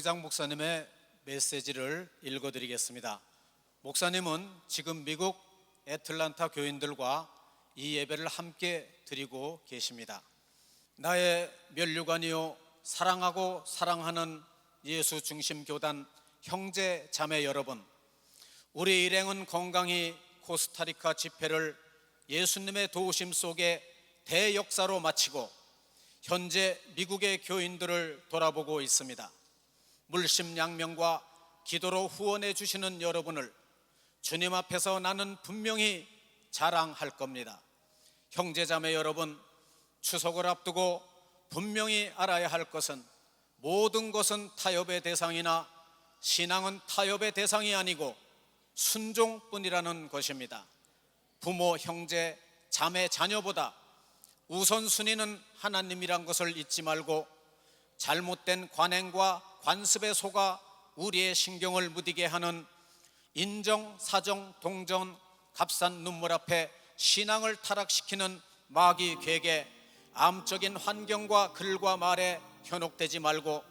조기장 목사님의 메시지를 읽어드리겠습니다. 목사님은 지금 미국 애틀란타 교인들과 이 예배를 함께 드리고 계십니다. 나의 면류관이요 사랑하고 사랑하는 예수 중심 교단 형제 자매 여러분, 우리 일행은 건강히 코스타리카 집회를 예수님의 도우심 속에 대역사로 마치고 현재 미국의 교인들을 돌아보고 있습니다. 물심양면과 기도로 후원해 주시는 여러분을 주님 앞에서 나는 분명히 자랑할 겁니다. 형제자매 여러분, 추석을 앞두고 분명히 알아야 할 것은 모든 것은 타협의 대상이나 신앙은 타협의 대상이 아니고 순종뿐이라는 것입니다. 부모, 형제, 자매, 자녀보다 우선순위는 하나님이란 것을 잊지 말고 잘못된 관행과 관습에 속아 우리의 신경을 무디게 하는 인정, 사정, 동정, 값싼 눈물 앞에 신앙을 타락시키는 마귀 괴계, 암적인 환경과 글과 말에 현혹되지 말고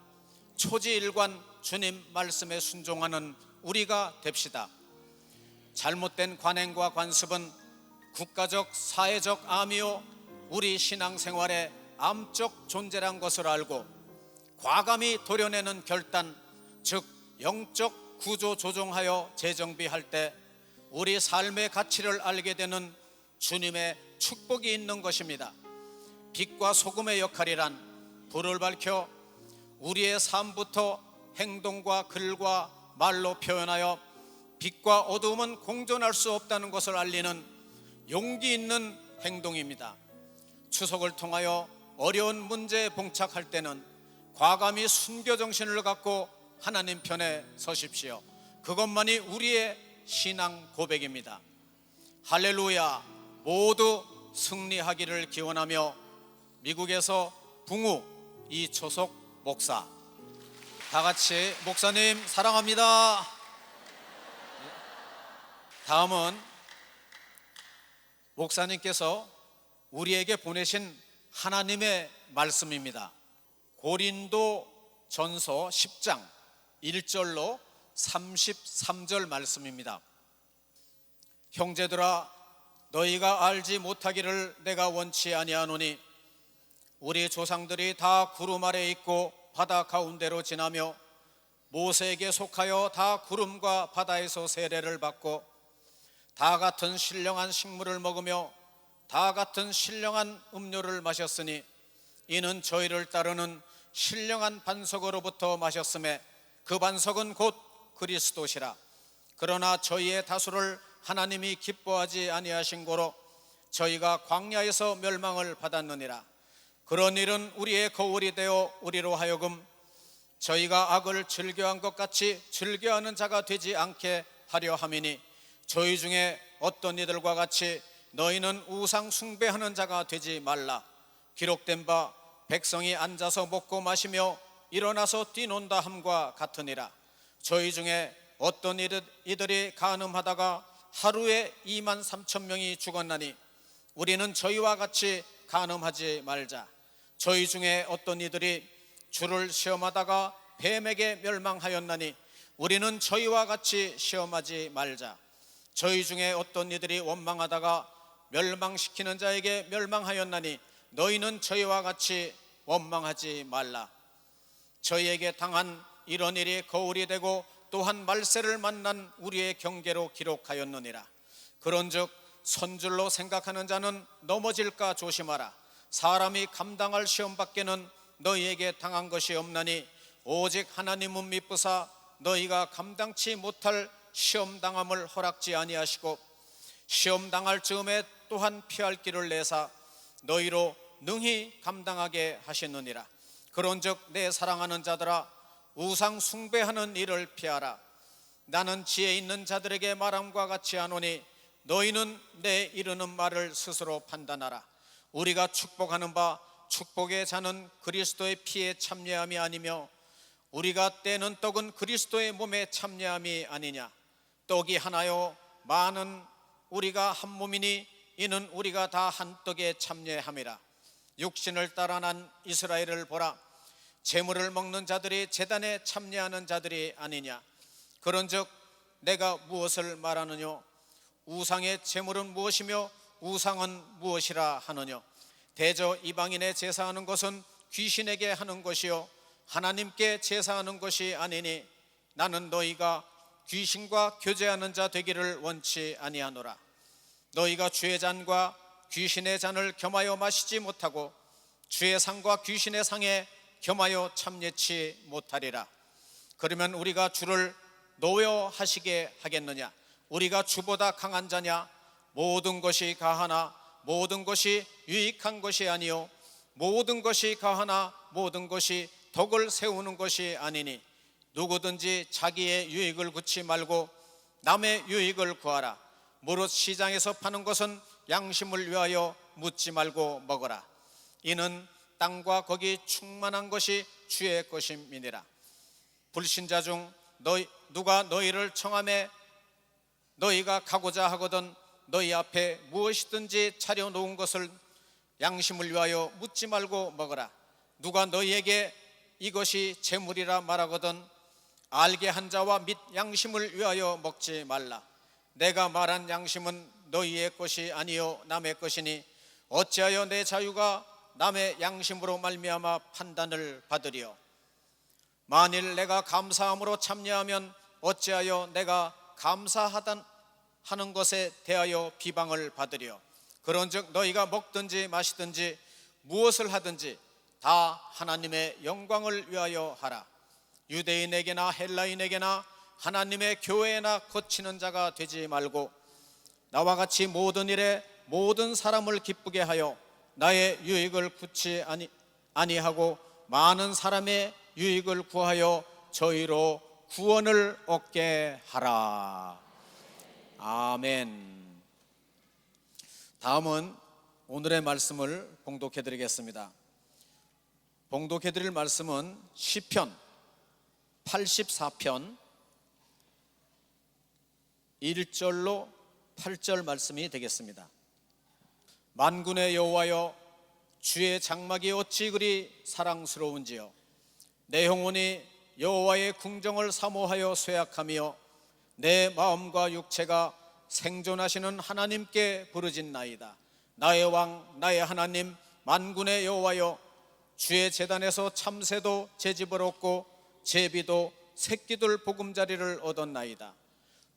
초지일관 주님 말씀에 순종하는 우리가 됩시다. 잘못된 관행과 관습은 국가적, 사회적 암이요 우리 신앙생활의 암적 존재란 것을 알고 과감히 도려내는 결단, 즉 영적 구조 조정하여 재정비할 때 우리 삶의 가치를 알게 되는 주님의 축복이 있는 것입니다. 빛과 소금의 역할이란 불을 밝혀 우리의 삶부터 행동과 글과 말로 표현하여 빛과 어두움은 공존할 수 없다는 것을 알리는 용기 있는 행동입니다. 추석을 통하여 어려운 문제에 봉착할 때는 과감히 순교정신을 갖고 하나님 편에 서십시오. 그것만이 우리의 신앙 고백입니다. 할렐루야. 모두 승리하기를 기원하며 미국에서 붕우 이초석 목사, 다 같이 목사님 사랑합니다. 다음은 목사님께서 우리에게 보내신 하나님의 말씀입니다. 고린도 전서 10장 1절로 33절 말씀입니다. 형제들아, 너희가 알지 못하기를 내가 원치 아니하노니 우리 조상들이 다 구름 아래 있고 바다 가운데로 지나며 모세에게 속하여 다 구름과 바다에서 세례를 받고 다 같은 신령한 식물을 먹으며 다 같은 신령한 음료를 마셨으니 이는 저희를 따르는 신령한 반석으로부터 마셨음에 그 반석은 곧 그리스도시라. 그러나 저희의 다수를 하나님이 기뻐하지 아니하신 고로 저희가 광야에서 멸망을 받았느니라. 그런 일은 우리의 거울이 되어 우리로 하여금 저희가 악을 즐겨한 것 같이 즐겨하는 자가 되지 않게 하려 함이니 저희 중에 어떤 이들과 같이 너희는 우상 숭배하는 자가 되지 말라. 기록된 바 백성이 앉아서 먹고 마시며 일어나서 뛰논다 함과 같으니라. 저희 중에 어떤 이들이 간음하다가 하루에 23,000명이 죽었나니 우리는 저희와 같이 간음하지 말자. 저희 중에 어떤 이들이 주를 시험하다가 뱀에게 멸망하였나니 우리는 저희와 같이 시험하지 말자. 저희 중에 어떤 이들이 원망하다가 멸망시키는 자에게 멸망하였나니 너희는 저희와 같이 원망하지 말라. 저희에게 당한 이런 일이 거울이 되고 또한 말세를 만난 우리의 경계로 기록하였느니라. 그런즉 선줄로 생각하는 자는 넘어질까 조심하라. 사람이 감당할 시험밖에는 너희에게 당한 것이 없나니 오직 하나님은 미쁘사 너희가 감당치 못할 시험당함을 허락지 아니하시고 시험당할 즈음에 또한 피할 길을 내사 너희로 능히 감당하게 하시느니라. 그런즉 내 사랑하는 자들아, 우상 숭배하는 일을 피하라. 나는 지혜 있는 자들에게 말함과 같이 하노니 너희는 내 이르는 말을 스스로 판단하라. 우리가 축복하는 바 축복의 자는 그리스도의 피에 참여함이 아니며 우리가 떼는 떡은 그리스도의 몸에 참여함이 아니냐. 떡이 하나요 많은 우리가 한 몸이니 이는 우리가 다 한 떡에 참여함이라. 육신을 따라 난 이스라엘을 보라. 재물을 먹는 자들이 제단에 참여하는 자들이 아니냐. 그런즉 내가 무엇을 말하느뇨? 우상의 재물은 무엇이며 우상은 무엇이라 하느뇨? 대저 이방인의 제사하는 것은 귀신에게 하는 것이요 하나님께 제사하는 것이 아니니 나는 너희가 귀신과 교제하는 자 되기를 원치 아니하노라. 너희가 주의 잔과 귀신의 잔을 겸하여 마시지 못하고 주의 상과 귀신의 상에 겸하여 참여치 못하리라. 그러면 우리가 주를 노여하시게 하겠느냐? 우리가 주보다 강한 자냐? 모든 것이 가하나 모든 것이 유익한 것이 아니요 모든 것이 가하나 모든 것이 덕을 세우는 것이 아니니 누구든지 자기의 유익을 구치 말고 남의 유익을 구하라. 무릇 시장에서 파는 것은 양심을 위하여 묻지 말고 먹어라. 이는 땅과 거기 충만한 것이 주의 것임이니라. 불신자 중 누가 너희를 청하매 너희가 가고자 하거든 너희 앞에 무엇이든지 차려놓은 것을 양심을 위하여 묻지 말고 먹어라. 누가 너희에게 이것이 재물이라 말하거든 알게 한 자와 및 양심을 위하여 먹지 말라. 내가 말한 양심은 너희의 것이 아니요 남의 것이니 어찌하여 내 자유가 남의 양심으로 말미암아 판단을 받으리요? 만일 내가 감사함으로 참여하면 어찌하여 내가 감사하는 것에 대하여 비방을 받으리요? 그런즉 너희가 먹든지 마시든지 무엇을 하든지 다 하나님의 영광을 위하여 하라. 유대인에게나 헬라인에게나 하나님의 교회에나 거치는 자가 되지 말고 나와 같이 모든 일에 모든 사람을 기쁘게 하여 나의 유익을 구치 아니하고 많은 사람의 유익을 구하여 저희로 구원을 얻게 하라. 아멘. 다음은 오늘의 말씀을 봉독해 드리겠습니다. 봉독해 드릴 말씀은 시편 84편 1절로 8절 말씀이 되겠습니다. 만군의 여호와여, 주의 장막이 어찌 그리 사랑스러운지요. 내 영혼이 여호와의 궁정을 사모하여 쇠약하며 내 마음과 육체가 생존하시는 하나님께 부르짖나이다. 나의 왕 나의 하나님 만군의 여호와여, 주의 제단에서 참새도 제 집을 얻고 제비도 새끼들 보금자리를 얻었나이다.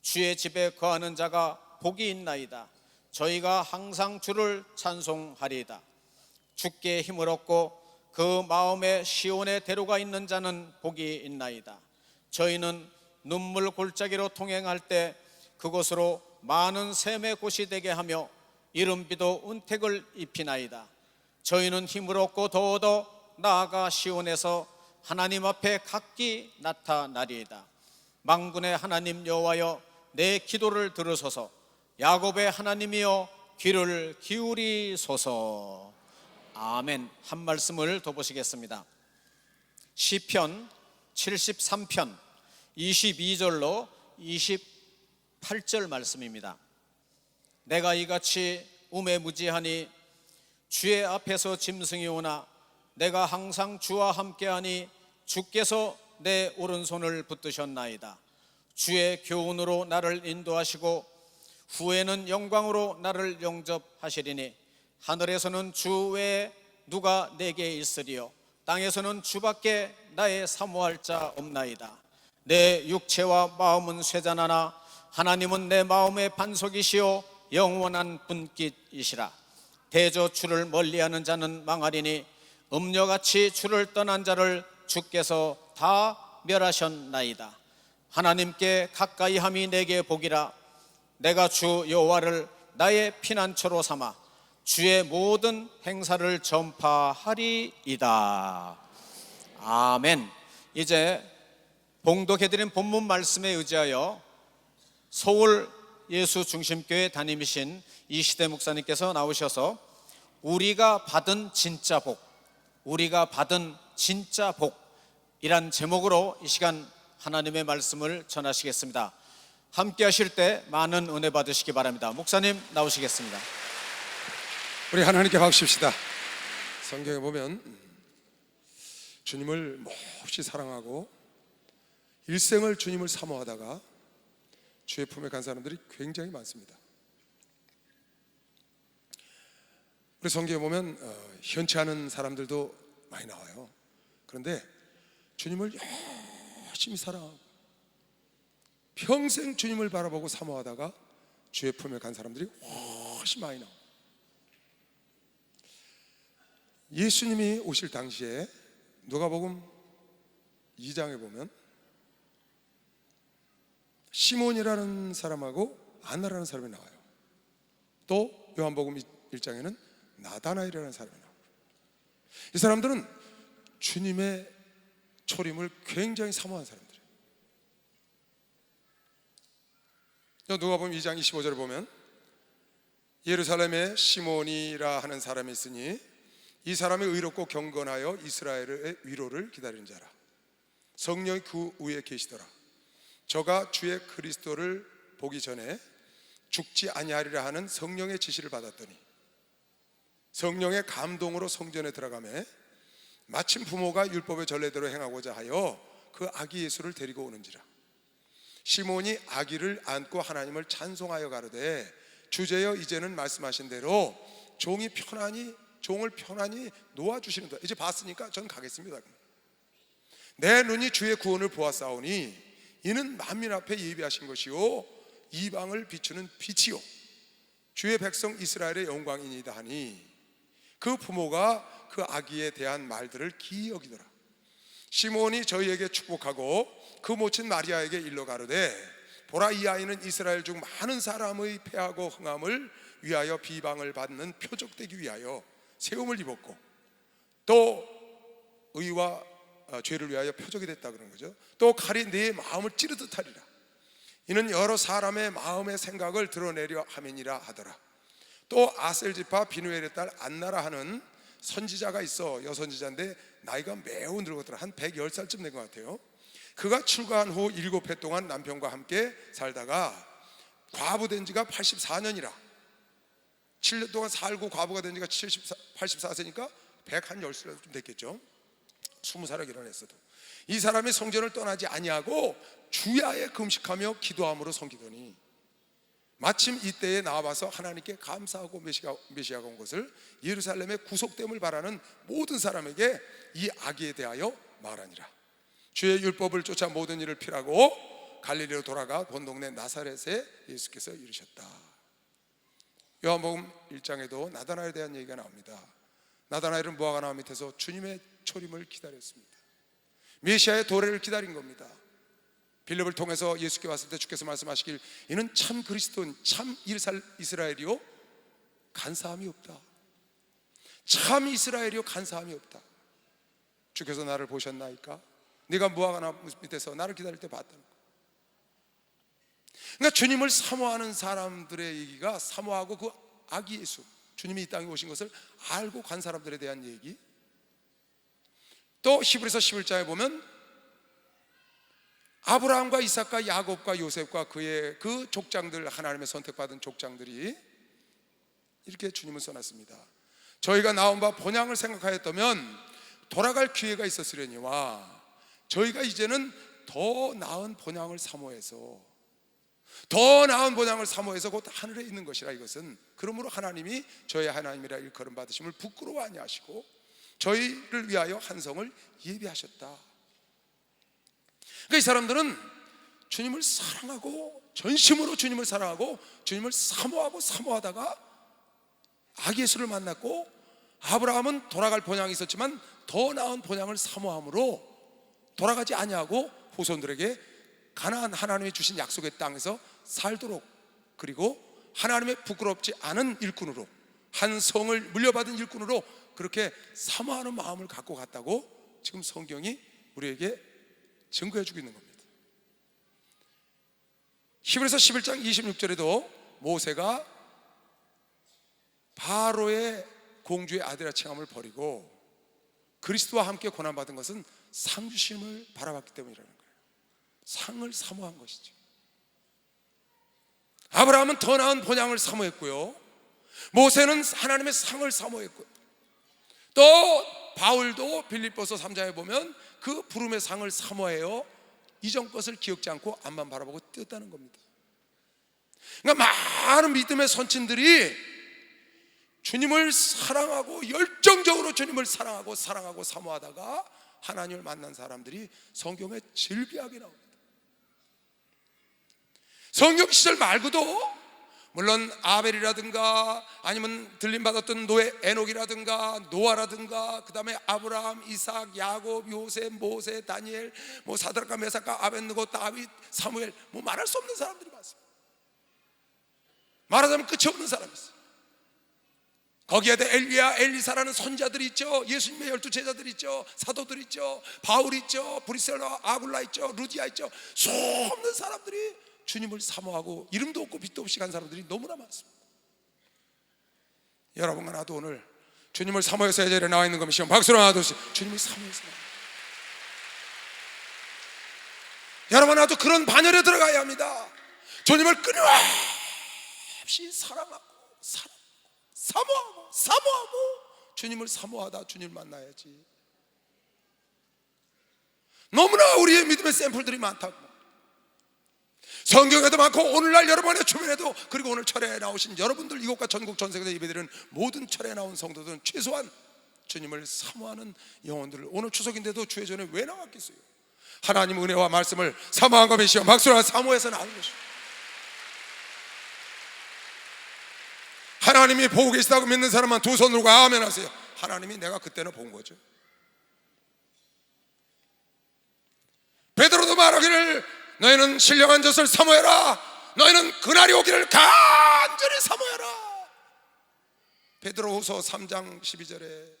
주의 집에 거하는 자가 복이 있나이다. 저희가 항상 주를 찬송하리이다. 주께 힘을 얻고 그 마음에 시온의 대로가 있는 자는 복이 있나이다. 저희는 눈물 골짜기로 통행할 때 그곳으로 많은 샘의 곳이 되게 하며 이른비도 은택을 입히나이다. 저희는 힘을 얻고 더더 나아가 시온에서 하나님 앞에 각기 나타나리이다. 만군의 하나님 여호와여, 내 기도를 들으소서. 야곱의 하나님이여, 귀를 기울이소서. 아멘. 한 말씀을 더 보시겠습니다. 시편 73편 22절로 28절 말씀입니다. 내가 이같이 우매무지하니 주의 앞에서 짐승이 오나 내가 항상 주와 함께하니 주께서 내 오른손을 붙드셨나이다. 주의 교훈으로 나를 인도하시고 후에는 영광으로 나를 영접하시리니 하늘에서는 주 외에 누가 내게 있으리요? 땅에서는 주밖에 나의 사모할 자 없나이다. 내 육체와 마음은 쇠잔하나 하나님은 내 마음의 반석이시요 영원한 분깃이시라. 대저 주를 멀리하는 자는 망하리니 음녀같이 주를 떠난 자를 주께서 다 멸하셨나이다. 하나님께 가까이함이 내게 복이라. 내가 주 여호와를 나의 피난처로 삼아 주의 모든 행사를 전파하리이다. 아멘. 이제 봉독해드린 본문 말씀에 의지하여 서울 예수중심교회 담임이신 이시대 목사님께서 나오셔서 우리가 받은 진짜 복, 우리가 받은 진짜 복이란 제목으로 이 시간 하나님의 말씀을 전하시겠습니다. 함께 하실 때 많은 은혜 받으시기 바랍니다. 목사님 나오시겠습니다. 우리 하나님께 박수십시다. 성경에 보면 주님을 몹시 사랑하고 일생을 주님을 사모하다가 주의 품에 간 사람들이 굉장히 많습니다. 우리 성경에 보면 현치 않은 사람들도 많이 나와요. 그런데 주님을 열심히 사랑하고 평생 주님을 바라보고 사모하다가 주의 품에 간 사람들이 훨씬 많이 나와요. 예수님이 오실 당시에 누가복음 2장에 보면 시몬이라는 사람하고 안나라는 사람이 나와요. 또 요한복음 1장에는 나다나엘이라는 사람이 나와요. 이 사람들은 주님의 초림을 굉장히 사모한 사람들이에요. 누가복음 2장 25절을 보면 예루살렘에 시몬이라 하는 사람이 있으니 이 사람이 의롭고 경건하여 이스라엘의 위로를 기다리는 자라. 성령이 그 위에 계시더라. 저가 주의 그리스도를 보기 전에 죽지 아니하리라 하는 성령의 지시를 받았더니 성령의 감동으로 성전에 들어가매 마침 부모가 율법의 전례대로 행하고자 하여 그 아기 예수를 데리고 오는지라. 시몬이 아기를 안고 하나님을 찬송하여 가로되 주제여 이제는 말씀하신 대로 종을 편안히 놓아주시는다. 이제 봤으니까 전 가겠습니다. 내 눈이 주의 구원을 보았사오니 이는 만민 앞에 예비하신 것이요 이방을 비추는 빛이요 주의 백성 이스라엘의 영광이니이다 하니 그 부모가 그 아기에 대한 말들을 기이 여기더라. 시몬이 저희에게 축복하고 그 모친 마리아에게 일러 가로되 보라 이 아이는 이스라엘 중 많은 사람의 패하고 흥함을 위하여 비방을 받는 표적되기 위하여 세움을 입었고 또 의와 죄를 위하여 표적이 됐다 그런 거죠. 또 칼이 네 마음을 찌르듯 하리라. 이는 여러 사람의 마음의 생각을 드러내려 함이니라 하더라. 또 아셀지파 비누엘의 딸 안나라 하는 선지자가 있어. 여선지자인데 나이가 매우 늙었더라. 한 110살쯤 된 것 같아요. 그가 출가한 후 7해 동안 남편과 함께 살다가 과부된 지가 84년이라 7년 동안 살고 과부가 된 지가 84세니까 110살쯤 됐겠죠. 20살에 결혼했어도 이 사람이 성전을 떠나지 아니하고 주야에 금식하며 기도함으로 섬기더니 마침 이때에 나와봐서 하나님께 감사하고 메시아가 온 것을 예루살렘의 구속됨을 바라는 모든 사람에게 이 아기에 대하여 말하니라. 주의 율법을 쫓아 모든 일을 필하고 갈릴리로 돌아가 본 동네 나사렛에 예수께서 이르셨다. 요한복음 1장에도 나다나엘에 대한 얘기가 나옵니다. 나다나엘은 무화과나무 밑에서 주님의 초림을 기다렸습니다. 메시아의 도래를 기다린 겁니다. 빌립을 통해서 예수께 왔을 때 주께서 말씀하시길 이는 참 그리스도인 참 이스라엘이요 간사함이 없다. 참 이스라엘이요 간사함이 없다. 주께서 나를 보셨나이까? 네가 무화과나무 밑에서 나를 기다릴 때 봤다는 거. 그러니까 주님을 사모하는 사람들의 얘기가 사모하고 그 아기 예수 주님이 이 땅에 오신 것을 알고 간 사람들에 대한 얘기. 또 히브리서 11장에 보면 아브라함과 이삭과 야곱과 요셉과 그의 그 족장들, 하나님의 선택받은 족장들이 이렇게 주님을 써놨습니다. 저희가 나온 바 본향을 생각하였다면 돌아갈 기회가 있었으려니와 저희가 이제는 더 나은 본향을 사모해서 곧 하늘에 있는 것이라. 이것은 그러므로 하나님이 저의 하나님이라 일컬음 받으심을 부끄러워 아니하시고 저희를 위하여 한 성을 예비하셨다. 그러니까 이 사람들은 주님을 사랑하고 전심으로 주님을 사랑하고 주님을 사모하다가 아기 예수를 만났고 아브라함은 돌아갈 본향이 있었지만 더 나은 본향을 사모함으로 돌아가지 아니하고 후손들에게 가나안 하나님이 주신 약속의 땅에서 살도록, 그리고 하나님의 부끄럽지 않은 일꾼으로, 한 성을 물려받은 일꾼으로 그렇게 사모하는 마음을 갖고 갔다고 지금 성경이 우리에게 증거해주고 있는 겁니다. 히브리서 11장 26절에도 모세가 바로의 공주의 아들이라 칭함을 버리고 그리스도와 함께 고난받은 것은 상 주심을 바라봤기 때문이라는 거예요. 상을 사모한 것이죠. 아브라함은 더 나은 본향을 사모했고요, 모세는 하나님의 상을 사모했고요, 또 바울도 빌립보서 3장에 보면 그 부름의 상을 사모해요. 이전 것을 기억지 않고 앞만 바라보고 뛰었다는 겁니다. 그러니까 많은 믿음의 선친들이 주님을 사랑하고 열정적으로 주님을 사랑하고 사모하다가 하나님을 만난 사람들이 성경에 질비하게 나옵니다. 성경 시절 말고도 물론 아벨이라든가 아니면 들림받았던 노예 에녹이라든가 노아라든가 그 다음에 아브라함, 이삭, 야곱, 요셉, 모세, 다니엘, 사드락과 메삭과 아벳느고, 다윗, 사무엘, 말할 수 없는 사람들이 많습니다. 말하자면 끝이 없는 사람이 있어요. 거기에도 엘리야, 엘리사라는 선자들이 있죠. 예수님의 12 제자들이 있죠. 사도들이 있죠. 바울 있죠. 브리셀라, 아굴라 있죠. 루디아 있죠. 수없는 사람들이 주님을 사모하고 이름도 없고 빛도 없이 간 사람들이 너무나 많습니다. 여러분과 나도 오늘 주님을 사모해서 이 자리에 나와 있는 것이요, 박수로 하나 둘씩 주님을 사모해서 여러분 나도 그런 반열에 들어가야 합니다. 주님을 끊임없이 사랑하고 사모하고 주님을 사모하다 주님을 만나야지. 너무나 우리의 믿음의 샘플들이 많다고. 성경에도 많고 오늘날 여러분의 주변에도, 그리고 오늘 철회에 나오신 여러분들, 이곳과 전국 전세계에 예배드리는 모든 철회에 나온 성도들은 최소한 주님을 사모하는 영혼들을, 오늘 추석인데도 주의 전에 왜 나왔겠어요? 하나님 은혜와 말씀을 사모한 것이요, 박수로 사모해서 나온 것이요. 하나님이 보고 계시다고 믿는 사람만 두 손 들고 아멘 하세요. 하나님이 내가 그때는 본 거죠. 베드로도 말하기를 너희는 신령한 젖을 사모해라. 너희는 그날이 오기를 간절히 사모해라. 베드로후서 3장 12절에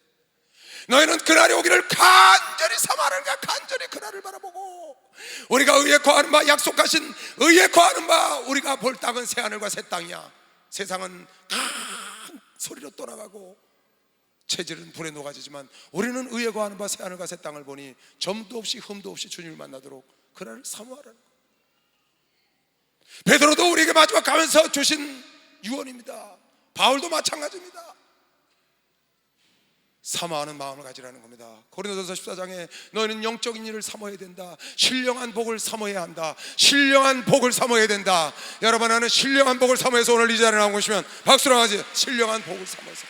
너희는 그날이 오기를 간절히 사모하는가. 간절히 그날을 바라보고 우리가 의에 거하는 바, 약속하신 의에 거하는 바, 우리가 볼 땅은 새 하늘과 새 땅이야. 세상은 큰 소리로 떠나가고 체질은 불에 녹아지지만 우리는 의에 거하는 바 새 하늘과 새 땅을 보니 점도 없이 흠도 없이 주님을 만나도록 그날을 사모하라는 거예요. 베드로도 우리에게 마지막 가면서 주신 유언입니다. 바울도 마찬가지입니다. 사모하는 마음을 가지라는 겁니다. 고린도전서 14장에 너희는 영적인 일을 사모해야 된다. 신령한 복을 사모해야 한다. 신령한 복을 사모해야 된다. 여러분, 나는 신령한 복을 사모해서 오늘 이 자리에 나온 것이면 박수로 하지. 신령한 복을 사모해서,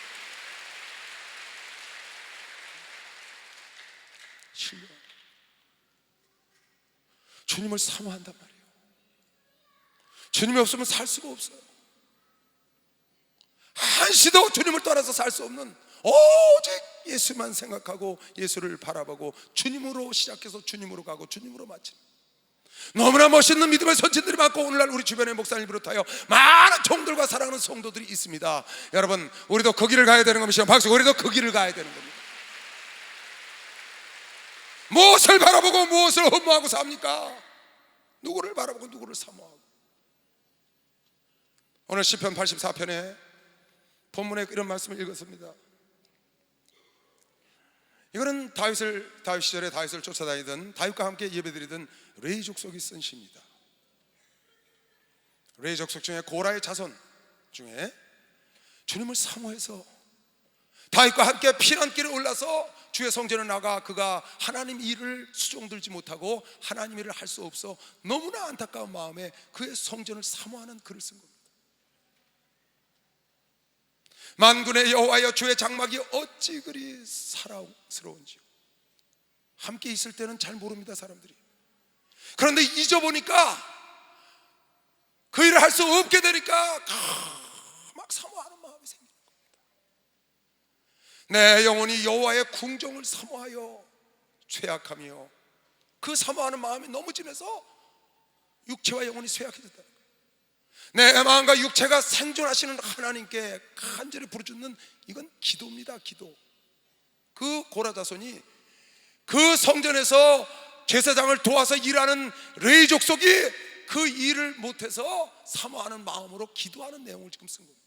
신령한, 주님을 사모한단 말이에요. 주님이 없으면 살 수가 없어요. 한시도 주님을 떠나서 살 수 없는, 오직 예수만 생각하고 예수를 바라보고 주님으로 시작해서 주님으로 가고 주님으로 마치는 너무나 멋있는 믿음의 선진들이 많고, 오늘날 우리 주변의 목사님을 비롯하여 많은 종들과 사랑하는 성도들이 있습니다. 여러분, 우리도 그 길을 가야 되는 겁니다. 박수. 우리도 그 길을 가야 되는 겁니다. 무엇을 바라보고 무엇을 흠모하고 삽니까? 누구를 바라보고 누구를 사모하고. 오늘 시편 84편에 본문에 이런 말씀을 읽었습니다. 이거는 다윗 시절에 다윗을 쫓아다니던, 다윗과 함께 예배드리던 레위 족속이 쓴 시입니다. 레위 족속 중에 고라의 자손 중에 주님을 사모해서 다윗과 함께 피난길에 올라서 주의 성전에 나가 그가 하나님 일을 수종들지 못하고 하나님 일을 할 수 없어 너무나 안타까운 마음에 그의 성전을 사모하는 글을 쓴 겁니다. 만군의 여호와여, 주의 장막이 어찌 그리 사랑스러운지요. 함께 있을 때는 잘 모릅니다, 사람들이. 그런데 잊어보니까, 그 일을 할 수 없게 되니까 막 사모하는 마음이 생기는 겁니다. 내 영혼이 여호와의 궁정을 사모하여 쇠약하며, 그 사모하는 마음이 너무 진해서 육체와 영혼이 쇠약해졌다는 거예요. 내 마음과 육체가 생존하시는 하나님께 간절히 부르짖는, 이건 기도입니다. 기도. 그 고라 자손이 그 성전에서 제사장을 도와서 일하는 레위 족속이 그 일을 못해서 사모하는 마음으로 기도하는 내용을 지금 쓴 겁니다.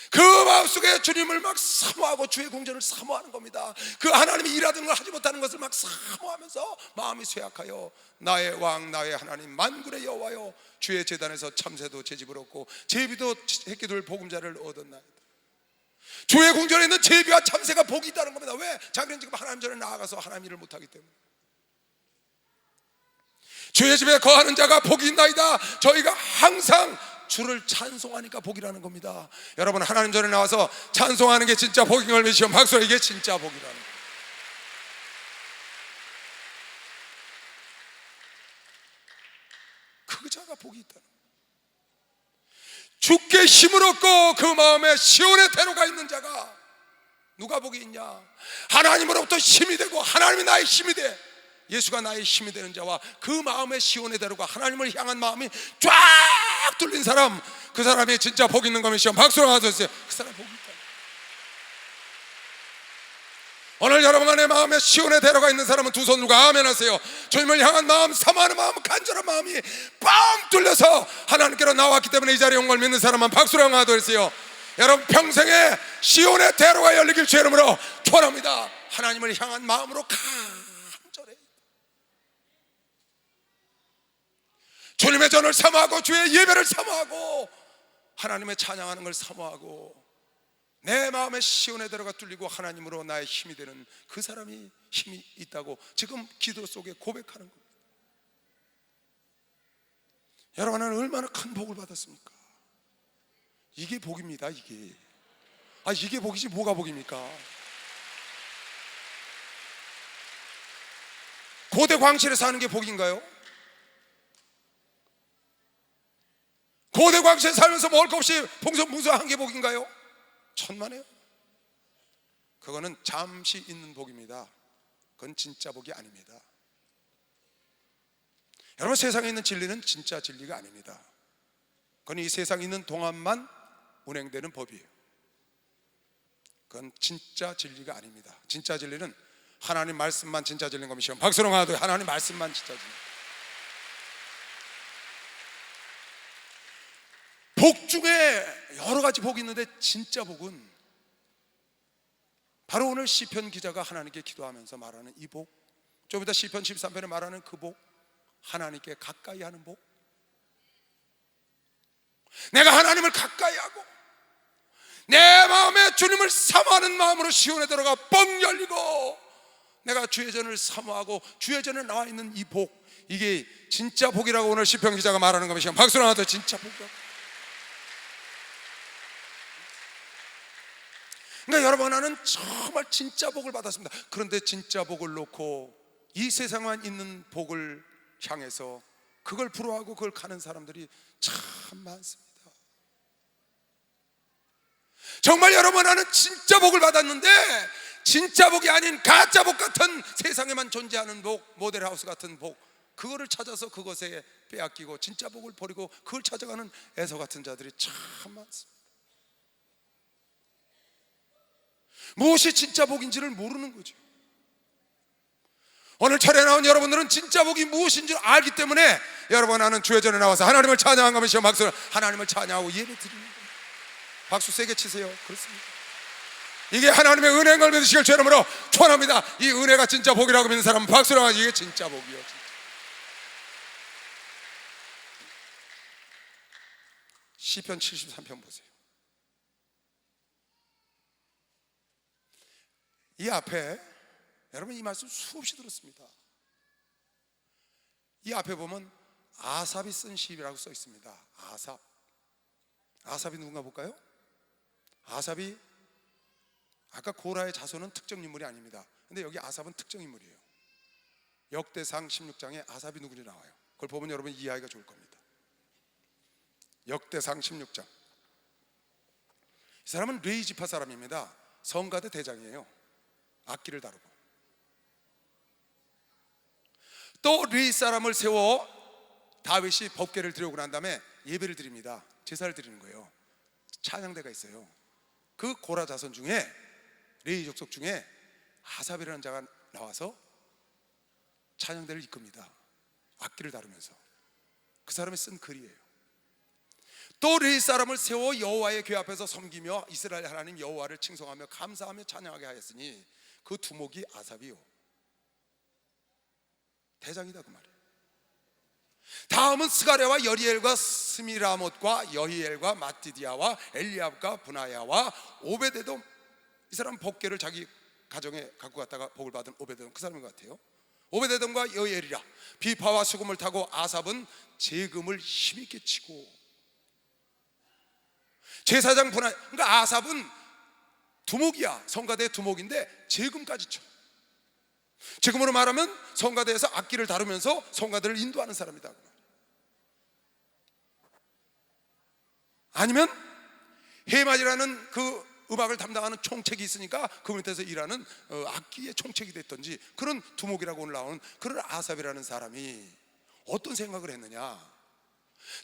그 마음속에 주님을 막 사모하고 주의 궁전을 사모하는 겁니다. 그 하나님이 일하던 걸 하지 못하는 것을 막 사모하면서 마음이 쇠약하여, 나의 왕 나의 하나님 만군의 여호와여, 주의 제단에서 참새도 제 집을 얻고 제비도 새끼들 보금자를 얻었나이다. 주의 궁전에 있는 제비와 참새가 복이 있다는 겁니다. 왜? 자기는 지금 하나님 전에 나아가서 하나님 일을 못하기 때문에. 주의 집에 거하는 자가 복이 있나이다. 저희가 항상 주를 찬송하니까 복이라는 겁니다. 여러분, 하나님 전에 나와서 찬송하는 게 진짜 복인 걸 믿으시면 박수. 이게 진짜 복이라는 거예요. 그 자가 복이 있다는 거예요. 주께 힘을 얻고 그 마음에 시온의 대로가 있는 자가 누가 복이 있냐? 하나님으로부터 힘이 되고 하나님이 나의 힘이 돼, 예수가 나의 힘이 되는 자와 그 마음에 시온의 대로가 하나님을 향한 마음이 쫙 뚫린 사람, 그 사람이 진짜 복 있는 거면 시험 박수로 가져주세요. 그 사람 복이 있다. 오늘 여러분과 내 마음에 시온의 대로가 있는 사람은 두 손 들고 아멘 하세요. 주님을 향한 마음, 사모하는 마음, 간절한 마음이 뻥 뚫려서 하나님께로 나왔기 때문에 이 자리에 온 걸 믿는 사람은 박수로 가져주세요. 여러분, 평생에 시온의 대로가 열리길 주의 이름으로 축원합니다. 하나님을 향한 마음으로 간절해 주님의 전을 사모하고 주의 예배를 사모하고 하나님의 찬양하는 걸 사모하고 내 마음에 시온의 대로가 뚫리고 하나님으로 나의 힘이 되는 그 사람이 힘이 있다고 지금 기도 속에 고백하는 겁니다. 여러분은 얼마나 큰 복을 받았습니까? 이게 복입니다. 이게 복이지 뭐가 복입니까? 고대 광실에 사는 게 복인가요? 고대 광실에 살면서 먹을 것 없이 풍성풍성한 게 복인가요? 천만에요. 그거는 잠시 있는 복입니다. 그건 진짜 복이 아닙니다. 여러분, 세상에 있는 진리는 진짜 진리가 아닙니다. 그건 이 세상에 있는 동안만 운행되는 법이에요. 그건 진짜 진리가 아닙니다. 진짜 진리는 하나님 말씀만 진짜 진리인 겁니다. 박수로 하나도 하나님 말씀만 진짜 진리. 복 중에 여러 가지 복이 있는데 진짜 복은 바로 오늘 시편 기자가 하나님께 기도하면서 말하는 이 복, 좀 이따 시편 13편에 말하는 그 복, 하나님께 가까이 하는 복. 내가 하나님을 가까이 하고 내 마음에 주님을 사모하는 마음으로 시온에 들어가 뻥 열리고 내가 주의 전을 사모하고 주의 전에 나와 있는 이 복, 이게 진짜 복이라고 오늘 시편 기자가 말하는 겁니다. 박수로 하나 더. 진짜 복이라고. 그러니까 여러분, 나는 정말 진짜 복을 받았습니다. 그런데 진짜 복을 놓고 이 세상만 있는 복을 향해서 그걸 부러워하고 그걸 가는 사람들이 참 많습니다. 정말 여러분, 나는 진짜 복을 받았는데 진짜 복이 아닌 가짜 복 같은 세상에만 존재하는 복, 모델하우스 같은 복, 그거를 찾아서 그것에 빼앗기고 진짜 복을 버리고 그걸 찾아가는 에서 같은 자들이 참 많습니다. 무엇이 진짜 복인지를 모르는 거죠. 오늘 철에 나온 여러분들은 진짜 복이 무엇인지 알기 때문에 여러분, 나는 주의 전에 나와서 하나님을 찬양한 거면 시험 박수로 하나님을 찬양하고 예배 드리는 거예요. 박수 세게 치세요. 그렇습니다. 이게 하나님의 은혜인 걸 믿으시길 주의 이름으로 축원합니다. 이 은혜가 진짜 복이라고 믿는 사람은 박수로 하지. 이게 진짜 복이요. 진짜. 시편 73편 보세요. 이 앞에 여러분, 이 말씀 수없이 들었습니다. 이 앞에 보면 아삽이 쓴 시라고 써 있습니다. 아삽이 누군가 볼까요? 아삽이 아까 고라의 자손은 특정 인물이 아닙니다. 근데 여기 아삽은 특정 인물이에요. 역대상 16장에 아삽이 누군지 나와요. 그걸 보면 여러분 이해하기가 좋을 겁니다. 역대상 16장. 이 사람은 레위 지파 사람입니다. 성가대 대장이에요. 악기를 다루고 또 레위 사람을 세워 다윗이 법궤를 들여오고 난 다음에 예배를 드립니다. 제사를 드리는 거예요. 찬양대가 있어요. 그 고라 자손 중에 레위 족속 중에 아삽이라는 자가 나와서 찬양대를 이끕니다. 악기를 다루면서. 그 사람이 쓴 글이에요. 또 레위 사람을 세워 여호와의 궤 앞에서 섬기며 이스라엘 하나님 여호와를 칭송하며 감사하며 찬양하게 하였으니 그 두목이 아삽이요. 대장이다 그 말이에요. 다음은 스가랴와 여리엘과 스미라못과 여히엘과 마띠디아와 엘리압과 분하야와 오베데돔. 이 사람 복계를 자기 가정에 갖고 갔다가 복을 받은 오베데돔, 그 사람인 것 같아요. 오베데돔과 여히엘이라. 비파와 수금을 타고 아삽은 재금을 힘있게 치고. 제사장 분하, 그러니까 아삽은 두목이야. 성가대 두목인데 재금까지 쳐. 지금으로 말하면 성가대에서 악기를 다루면서 성가대를 인도하는 사람이다. 아니면 헤만이라는 그 음악을 담당하는 총책이 있으니까 그 밑에서 일하는 악기의 총책이 됐던지, 그런 두목이라고 오늘 나오는 그런 아삽이라는 사람이 어떤 생각을 했느냐.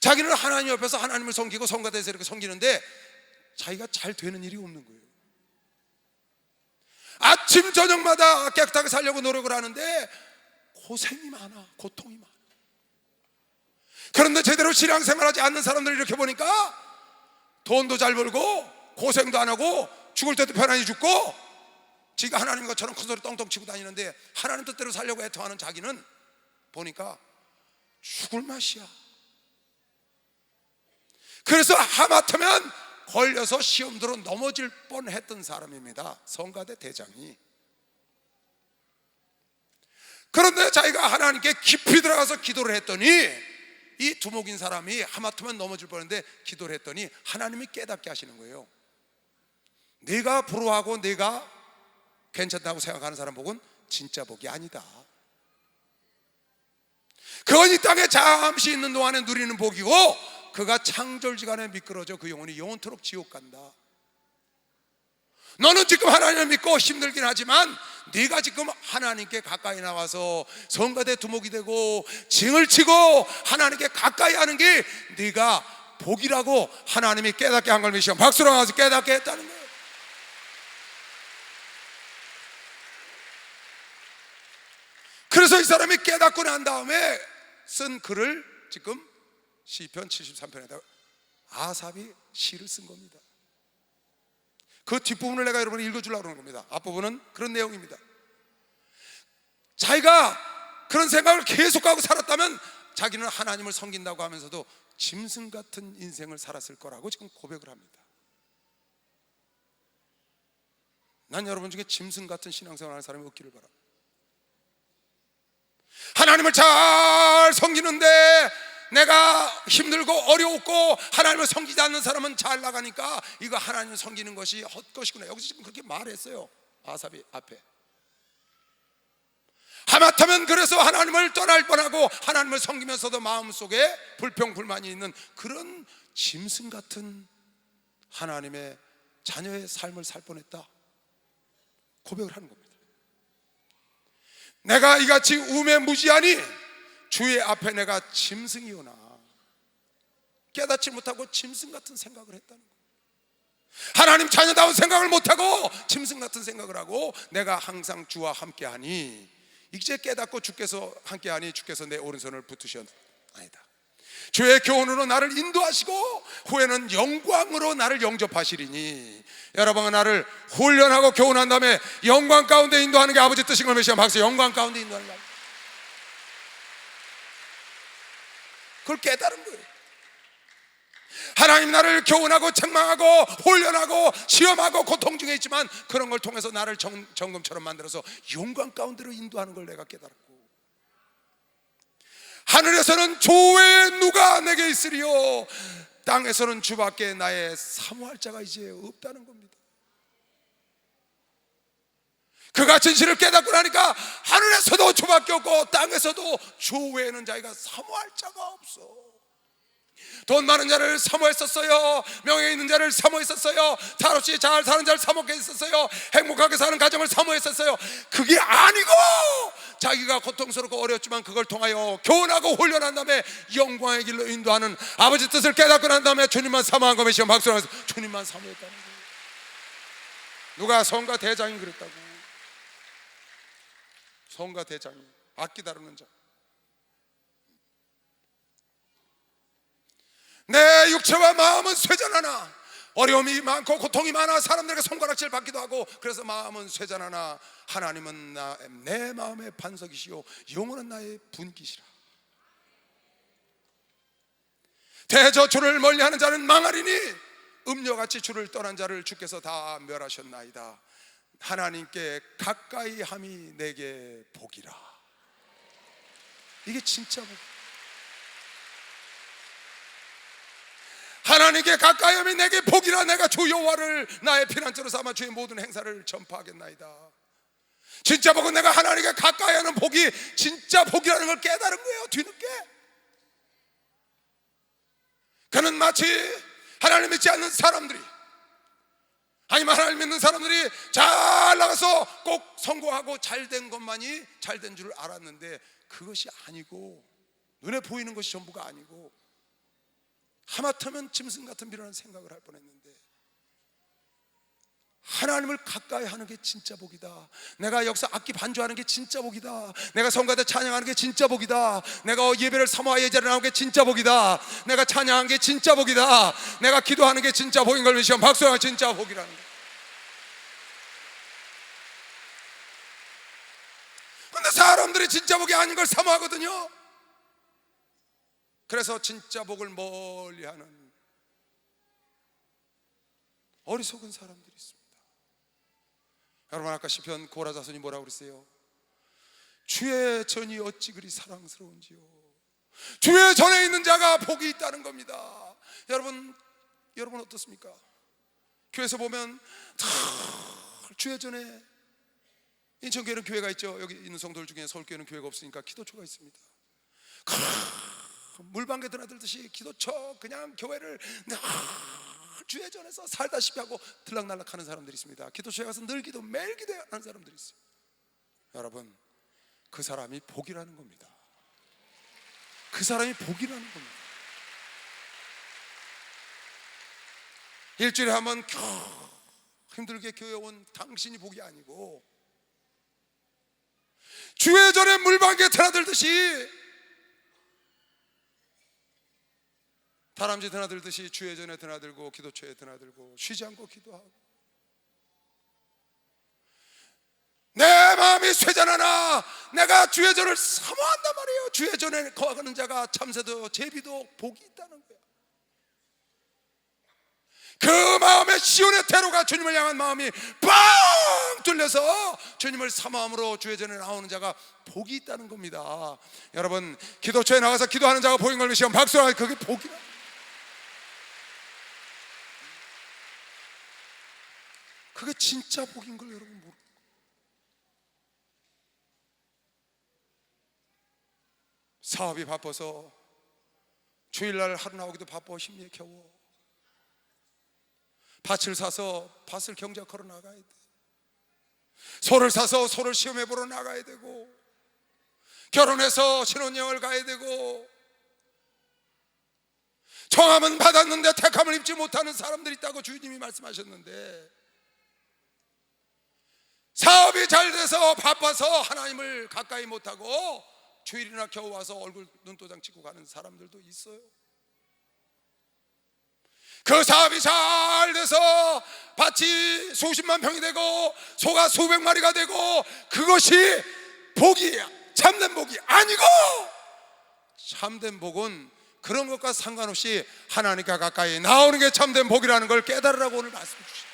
자기는 하나님 옆에서 하나님을 섬기고 성가대에서 이렇게 섬기는데 자기가 잘 되는 일이 없는 거예요. 아침 저녁마다 깨끗하게 살려고 노력을 하는데 고생이 많아, 고통이 많아. 그런데 제대로 신앙생활하지 않는 사람들 이렇게 보니까 돈도 잘 벌고 고생도 안 하고 죽을 때도 편안히 죽고, 지가 하나님 것처럼 큰 소리 떵떵 치고 다니는데 하나님 뜻대로 살려고 애통하는 자기는 보니까 죽을 맛이야. 그래서 하마터면 걸려서 시험대로 넘어질 뻔했던 사람입니다, 성가대 대장이. 그런데 자기가 하나님께 깊이 들어가서 기도를 했더니, 이 두목인 사람이 하마터면 넘어질 뻔했는데 기도를 했더니 하나님이 깨닫게 하시는 거예요. 내가 부러워하고 내가 괜찮다고 생각하는 사람 복은 진짜 복이 아니다. 그건 이 땅에 잠시 있는 동안에 누리는 복이고, 그가 창졸지간에 미끄러져 그 영혼이 영원토록 지옥 간다. 너는 지금 하나님을 믿고 힘들긴 하지만 네가 지금 하나님께 가까이 나와서 성가대 두목이 되고 징을 치고 하나님께 가까이 하는 게 네가 복이라고 하나님이 깨닫게 한 걸 믿으시면 박수로 나와서 깨닫게 했다는 거예요. 그래서 이 사람이 깨닫고 난 다음에 쓴 글을 지금 시편 73편에다가 아삽이 시를 쓴 겁니다. 그 뒷부분을 내가 여러분이 읽어주려고 그러는 겁니다. 앞부분은 그런 내용입니다. 자기가 그런 생각을 계속하고 살았다면 자기는 하나님을 섬긴다고 하면서도 짐승 같은 인생을 살았을 거라고 지금 고백을 합니다. 난 여러분 중에 짐승 같은 신앙생활하는 사람이 없기를 바랍니다. 하나님을 잘 섬기는데 내가 힘들고 어려웠고 하나님을 섬기지 않는 사람은 잘 나가니까 이거 하나님을 섬기는 것이 헛것이구나. 여기서 지금 그렇게 말했어요, 아삽이 앞에. 하마터면 그래서 하나님을 떠날 뻔하고 하나님을 섬기면서도 마음속에 불평불만이 있는 그런 짐승 같은 하나님의 자녀의 삶을 살 뻔했다 고백을 하는 겁니다. 내가 이같이 우매무지하니 주의 앞에 내가 짐승이오나. 깨닫지 못하고 짐승 같은 생각을 했다는 거예요. 하나님 자녀다운 생각을 못하고 짐승 같은 생각을 하고 내가 항상 주와 함께하니, 이제 깨닫고 주께서 함께하니 주께서 내 오른손을 붙으셨나이다. 주의 교훈으로 나를 인도하시고 후에는 영광으로 나를 영접하시리니. 여러분은 나를 훈련하고 교훈한 다음에 영광 가운데 인도하는 게 아버지 뜻인 걸 믿으시면 박수. 영광 가운데 인도하는 거예요. 그걸 깨달은 거예요. 하나님 나를 교훈하고 책망하고 훈련하고 시험하고 고통 중에 있지만 그런 걸 통해서 나를 정금처럼 만들어서 영광 가운데로 인도하는 걸 내가 깨달았고, 하늘에서는 주 외에 누가 내게 있으리요, 땅에서는 주밖에 나의 사모할 자가 이제 없다는 겁니다. 그가 진실을 깨닫고 나니까 하늘에서도 주밖에 없고 땅에서도 주 외에는 자기가 사모할 자가 없어. 돈 많은 자를 사모했었어요. 명예 있는 자를 사모했었어요. 탈없이 잘 사는 자를 사모했었어요. 행복하게 사는 가정을 사모했었어요. 그게 아니고 자기가 고통스럽고 어렵지만 그걸 통하여 교훈하고 훈련한 다음에 영광의 길로 인도하는 아버지 뜻을 깨닫고 난 다음에 주님만 사모한 거면 시험 박수로 하면서 주님만 사모했다는 거예요. 누가 성가 대장이 그랬다고. 성가 대장이 악기 다루는 자. 내 육체와 마음은 쇠잔하나, 어려움이 많고 고통이 많아 사람들에게 손가락질 받기도 하고 그래서 마음은 쇠잔하나 하나님은 내 마음의 반석이시요 영원한 나의 분깃이라. 대저주를 멀리하는 자는 망하리니 음녀같이 주를 떠난 자를 주께서 다 멸하셨나이다. 하나님께 가까이 함이 내게 복이라. 이게 진짜 복. 하나님께 가까이 함이 내게 복이라. 내가 주 여호와를 나의 피난처로 삼아 주의 모든 행사를 전파하겠나이다. 진짜 복은 내가 하나님께 가까이 하는 복이 진짜 복이라는 걸 깨달은 거예요, 뒤늦게. 그는 마치 하나님 믿지 않는 사람들이, 아니면 하나님 믿는 사람들이 잘 나가서 꼭 성공하고 잘된 것만이 잘된 줄 알았는데 그것이 아니고, 눈에 보이는 것이 전부가 아니고, 하마터면 짐승 같은 미련한 생각을 할 뻔했는데, 하나님을 가까이 하는 게 진짜 복이다. 내가 여기서 악기 반주하는 게 진짜 복이다. 내가 성가대 찬양하는 게 진짜 복이다. 내가 예배를 사모하 예배를 나오는 게 진짜 복이다. 내가 찬양하는 게 진짜 복이다. 내가 기도하는 게 진짜 복인 걸 믿으시면 박수가 진짜 복이라는 거예요. 근데 사람들이 진짜 복이 아닌 걸 사모하거든요. 그래서 진짜 복을 멀리하는 어리석은 사람들이 있습니다. 여러분, 아까 시편 고라 자손이 뭐라고 그랬어요? 주의 전이 어찌 그리 사랑스러운지요. 주의 전에 있는 자가 복이 있다는 겁니다. 여러분 어떻습니까? 교회에서 보면 다 주의 전에, 인천교회는 교회가 있죠. 여기 있는 성도들 중에 서울교회는 교회가 없으니까 기도처가 있습니다. 물방개 드나들듯이 기도처 그냥 교회를 주의 전에서 살다시피 하고 들락날락하는 사람들이 있습니다. 기도처에 가서 늘 기도 매일 기도하는 사람들이 있어요. 여러분, 그 사람이 복이라는 겁니다. 그 사람이 복이라는 겁니다. 일주일에 한 번 힘들게 교회 온 당신이 복이 아니고, 주의 전에 물방개 드나들듯이, 다람쥐 드나들듯이 주의 전에 드나들고 기도처에 드나들고 쉬지 않고 기도하고, 내 마음이 쇠잔하나 내가 주의 전을 사모한단 말이에요. 주의 전에 거하는 자가 참새도 제비도 복이 있다는 거야. 그 마음에 시온의 태로가 주님을 향한 마음이 뻥 뚫려서 주님을 사모함으로 주의 전에 나오는 자가 복이 있다는 겁니다. 여러분, 기도처에 나가서 기도하는 자가 복인 걸 믿으시면 박수라. 그게 복이라. 그게 진짜 복인 걸 여러분 모르고, 사업이 바빠서 주일날 하루 나오기도 바빠 힘이 겨워. 밭을 사서 밭을 경작하러 나가야 돼. 소를 사서 소를 시험해 보러 나가야 되고, 결혼해서 신혼여행을 가야 되고, 청함은 받았는데 택함을 입지 못하는 사람들이 있다고 주님이 말씀하셨는데, 사업이 잘 돼서 바빠서 하나님을 가까이 못하고 주일이나 겨우 와서 얼굴 눈도장 찍고 가는 사람들도 있어요. 그 사업이 잘 돼서 밭이 수십만 평이 되고 소가 수백 마리가 되고, 그것이 복이야. 참된 복이 아니고, 참된 복은 그런 것과 상관없이 하나님과 가까이 나오는 게 참된 복이라는 걸 깨달으라고 오늘 말씀 주십니다.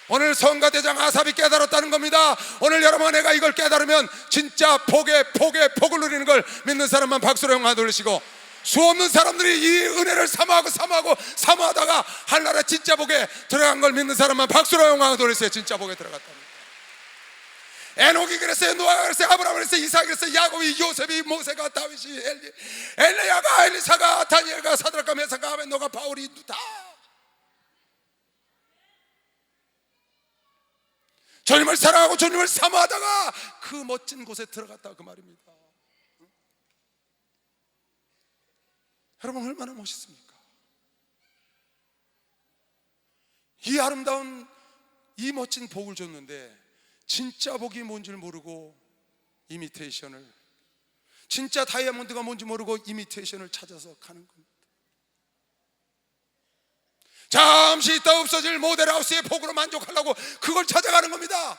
오늘 성가대장 아삽이 깨달았다는 겁니다. 오늘 여러분, 내가 이걸 깨달으면 진짜 복의 복을 누리는 걸 믿는 사람만 박수로 영광 돌리시고, 수없는 사람들이 이 은혜를 사모하다가 한나라 진짜 복에 들어간 걸 믿는 사람만 박수로 영광 돌리세요. 진짜 복에 들어갔다는. 에녹이 그랬어요, 노아가 그랬어요, 아브라함이 그랬어요, 이삭이 그랬어요, 야곱이, 요셉이, 모세가, 다윗이, 엘리야가, 엘리사가, 다니엘가, 사드락과 메삭과 아벤노가, 바울이 다 주님을 사랑하고 주님을 사모하다가 그 멋진 곳에 들어갔다, 그 말입니다. 여러분, 얼마나 멋있습니까? 이 아름다운, 이 멋진 복을 줬는데 진짜 복이 뭔 줄 모르고 이미테이션을, 진짜 다이아몬드가 뭔지 모르고 이미테이션을 찾아서 가는 겁니다. 잠시 있다 없어질 모델하우스의 복으로 만족하려고 그걸 찾아가는 겁니다.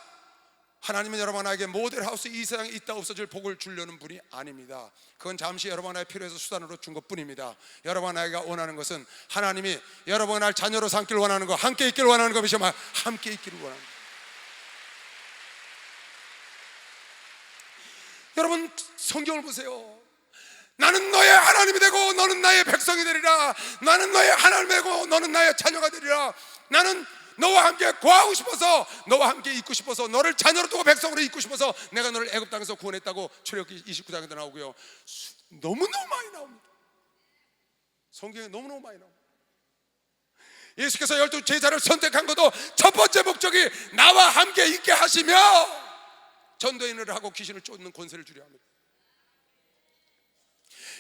하나님은 여러분에게 모델하우스 이 세상에 있다 없어질 복을 주려는 분이 아닙니다. 그건 잠시 여러분에게 필요해서 수단으로 준 것뿐입니다. 여러분에게 원하는 것은 하나님이 여러분을 자녀로 삼기를 원하는 거, 함께 있기를 원하는 것이죠. 함께 있기를 원하는 거. 여러분 성경을 보세요. 나는 너의 하나님이 되고 너는 나의 백성이 되리라. 나는 너의 하나님 되고 너는 나의 자녀가 되리라. 나는 너와 함께 거하고 싶어서, 너와 함께 있고 싶어서, 너를 자녀로 두고 백성으로 있고 싶어서 내가 너를 애굽 땅에서 구원했다고 출애굽기 29장에도 나오고요. 너무너무 많이 나옵니다. 성경에 너무너무 많이 나옵니다. 예수께서 12 제자를 선택한 것도 첫 번째 목적이 나와 함께 있게 하시며 전도인을 하고 귀신을 쫓는 권세를 주려 합니다.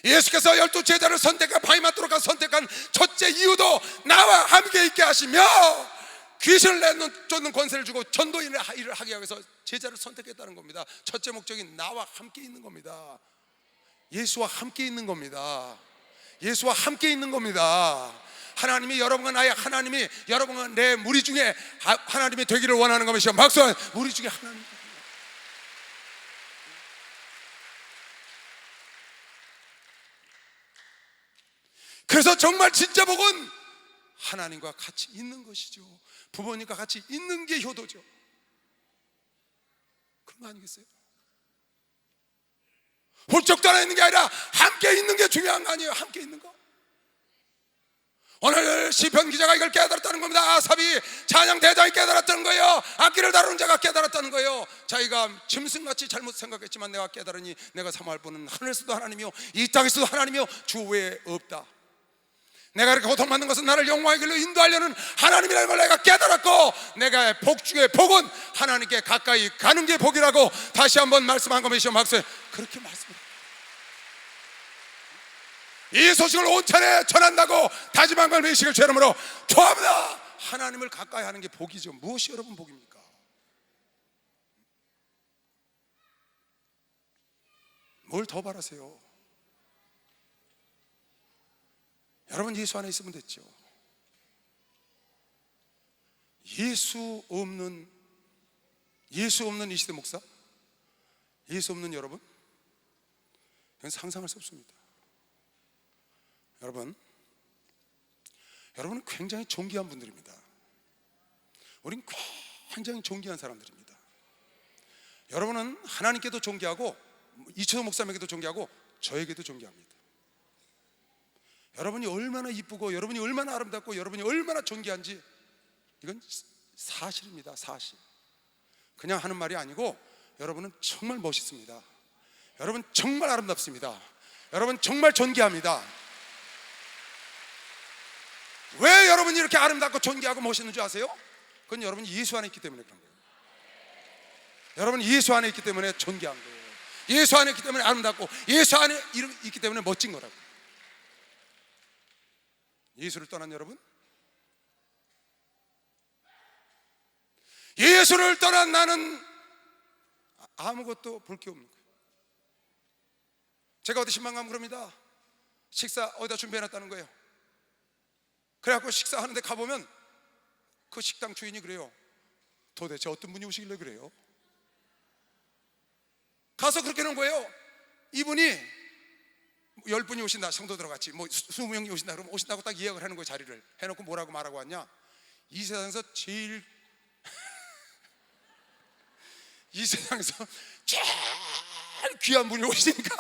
예수께서 12 제자를 선택한 바이마트로가 선택한 첫째 이유도 나와 함께 있게 하시며 귀신을 쫓는 권세를 주고 전도인의 일을 하게 하기 위해서 제자를 선택했다는 겁니다. 첫째 목적이 나와 함께 있는 겁니다. 예수와 함께 있는 겁니다. 예수와 함께 있는 겁니다. 하나님이 여러분과 나의 하나님이 여러분과 내 무리 중에 하나님이 되기를 원하는 것이죠. 박수! 무리 중에 하나님. 그래서 정말 진짜 복은 하나님과 같이 있는 것이죠. 부모님과 같이 있는 게 효도죠. 그런 거 아니겠어요? 훌쩍 떠나 있는 게 아니라 함께 있는 게 중요한 거 아니에요? 함께 있는 거. 오늘 시편 기자가 이걸 깨달았다는 겁니다. 아삽이 찬양 대장이 깨달았다는 거예요. 악기를 다루는 자가 깨달았다는 거예요. 자기가 짐승같이 잘못 생각했지만 내가 깨달으니 내가 사모할 분은 하늘에서도 하나님이요 이 땅에서도 하나님이요 주 외에 없다. 내가 이렇게 고통받는 것은 나를 영광의 길로 인도하려는 하나님이라는 걸 내가 깨달았고, 내가 복 중에 복은 하나님께 가까이 가는 게 복이라고 다시 한번 말씀한 것이죠. 박수. 그렇게 말씀합니다. 이 소식을 온천에 전한다고 다짐한 걸 외식을 죄름으로 좋아합니다. 하나님을 가까이 하는 게 복이죠. 무엇이 여러분 복입니까? 뭘 더 바라세요? 여러분 예수 안에 있으면 됐죠. 예수 없는 이 시대 목사, 예수 없는 여러분, 그건 상상할 수 없습니다. 여러분은 굉장히 존귀한 분들입니다. 우린 굉장히 존귀한 사람들입니다. 여러분은 하나님께도 존귀하고 이철호 목사님에게도 존귀하고 저에게도 존귀합니다. 여러분이 얼마나 이쁘고 여러분이 얼마나 아름답고 여러분이 얼마나 존귀한지 이건 사실입니다. 사실. 그냥 하는 말이 아니고 여러분은 정말 멋있습니다. 여러분 정말 아름답습니다. 여러분 정말 존귀합니다. 왜 여러분이 이렇게 아름답고 존귀하고 멋있는 줄 아세요? 그건 여러분이 예수 안에 있기 때문에 그런 거예요. 여러분이 예수 안에 있기 때문에 존귀한 거예요. 예수 안에 있기 때문에 아름답고 예수 안에 있기 때문에 멋진 거라고. 예수를 떠난 여러분, 예수를 떠난 나는 아무것도 볼 게 없는 거예요. 제가 어디 신방가면 그럽니다. 식사 어디다 준비해놨다는 거예요. 그래갖고 식사하는데 가보면 그 식당 주인이 그래요. 도대체 어떤 분이 오시길래 그래요? 가서 그렇게 하는 거예요. 이분이 10분이 오신다, 성도들 같이 20명이 오신다 그러면 오신다고 딱 예약을 하는 거예요. 자리를 해놓고 뭐라고 말하고 왔냐? 이 세상에서 제일 이 세상에서 제일 귀한 분이 오시니까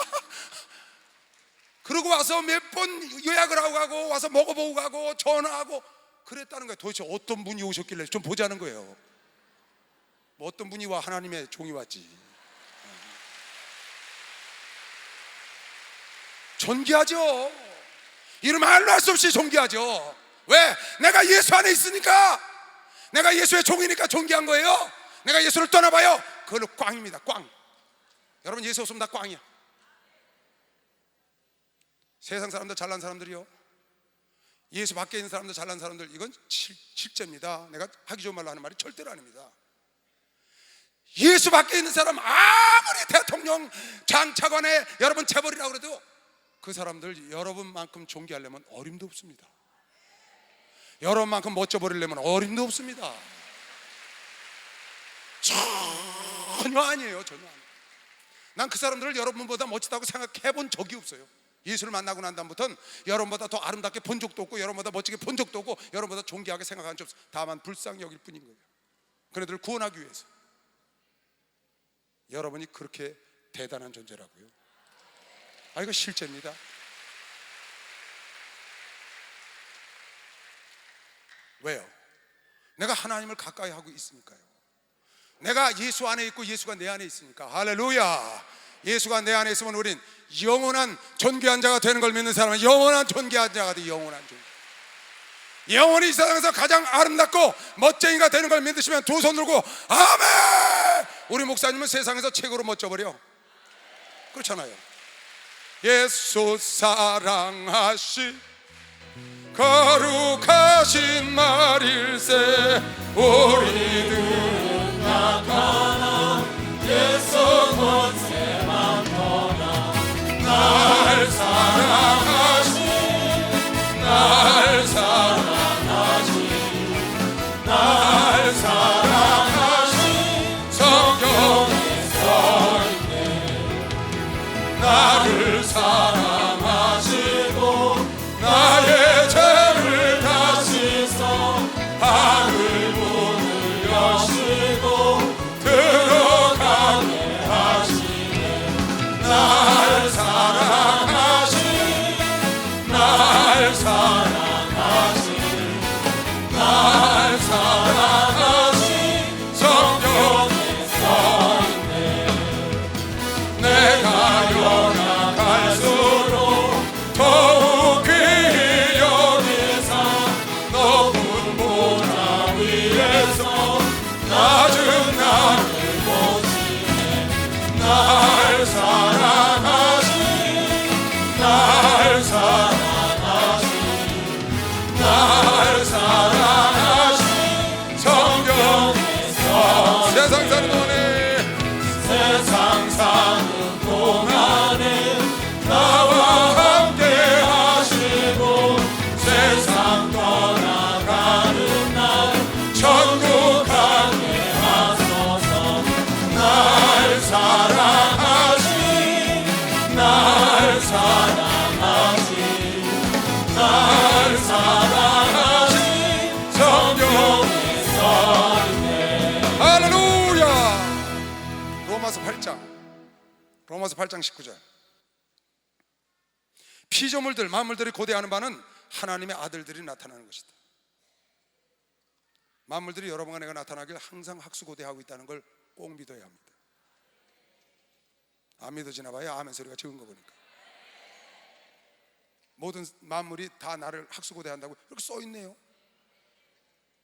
그러고 와서 몇 번 예약을 하고 가고 와서 먹어보고 가고 전화하고 그랬다는 거예요. 도대체 어떤 분이 오셨길래 좀 보자는 거예요. 뭐 어떤 분이 와? 하나님의 종이 왔지. 존귀하죠. 이름 말로 할 수 없이 존귀하죠. 왜? 내가 예수 안에 있으니까, 내가 예수의 종이니까 존귀한 거예요. 내가 예수를 떠나봐요, 그걸로 꽝입니다. 꽝. 여러분 예수 없으면 다 꽝이야. 세상 사람들, 잘난 사람들이요, 예수 밖에 있는 사람들, 잘난 사람들, 이건 실제입니다. 내가 하기 좋은 말로 하는 말이 절대로 아닙니다. 예수 밖에 있는 사람, 아무리 대통령, 장차관에 여러분 재벌이라고 그래도 그 사람들 여러분만큼 존귀하려면 어림도 없습니다. 여러분만큼 멋져버리려면 어림도 없습니다. 전혀 아니에요. 전혀 아니에요. 난 그 사람들을 여러분보다 멋지다고 생각해 본 적이 없어요. 예수를 만나고 난 다음부터는 여러분보다 더 아름답게 본 적도 없고, 여러분보다 멋지게 본 적도 없고, 여러분보다 존귀하게 생각한 적 없어요. 다만 불쌍히 여길 뿐인 거예요. 그네들을 구원하기 위해서. 여러분이 그렇게 대단한 존재라고요. 이거 실제입니다. 왜요? 내가 하나님을 가까이 하고 있으니까요. 내가 예수 안에 있고 예수가 내 안에 있으니까. 할렐루야. 예수가 내 안에 있으면 우린 영원한 존귀한 자가 되는 걸 믿는 사람은 영원한 존귀한 자가 돼. 영원한 존귀. 영원히 이 세상에서 가장 아름답고 멋쟁이가 되는 걸 믿으시면 두 손 들고 아멘! 우리 목사님은 세상에서 최고로 멋져버려. 그렇잖아요. 예수 사랑하시 거룩하신 말일세. 우리들은 약하나 예수 권세만 떠나. 날 사랑하시 날 사랑하시 날 사랑하시 성경에 써있네. 나를 사랑하시고 나의 죄를 다시 써 하늘 문을 여시고 들어가게 하시네. 날 사랑하시 날 사랑하시 날 사랑하시 성경에 써있네. 내가 연약할수록 더욱 귀히 여기사 높은 보좌 위에서 낮은 나를 보시네. 날 사랑하시 날 사랑하시 날 사랑하시 성경에 써. 세상 사는 동안에 세상 사는 동안에 나와 함께 하시고 세상 떠나가는 날 천국 가게 하소서. 날 사랑하시 날 사랑하시 날 사랑하시 성경에 써있네. 할렐루야. 로마서 8장 19절. 피조물들 만물들이 고대하는 바는 하나님의 아들들이 나타나는 것이다. 만물들이 여러분과 내가 나타나길 항상 학수고대하고 있다는 걸 꼭 믿어야 합니다. 안 믿어지나 봐요. 아멘 소리가 적은 거 보니까. 모든 만물이 다 나를 학수고대한다고 이렇게 써있네요.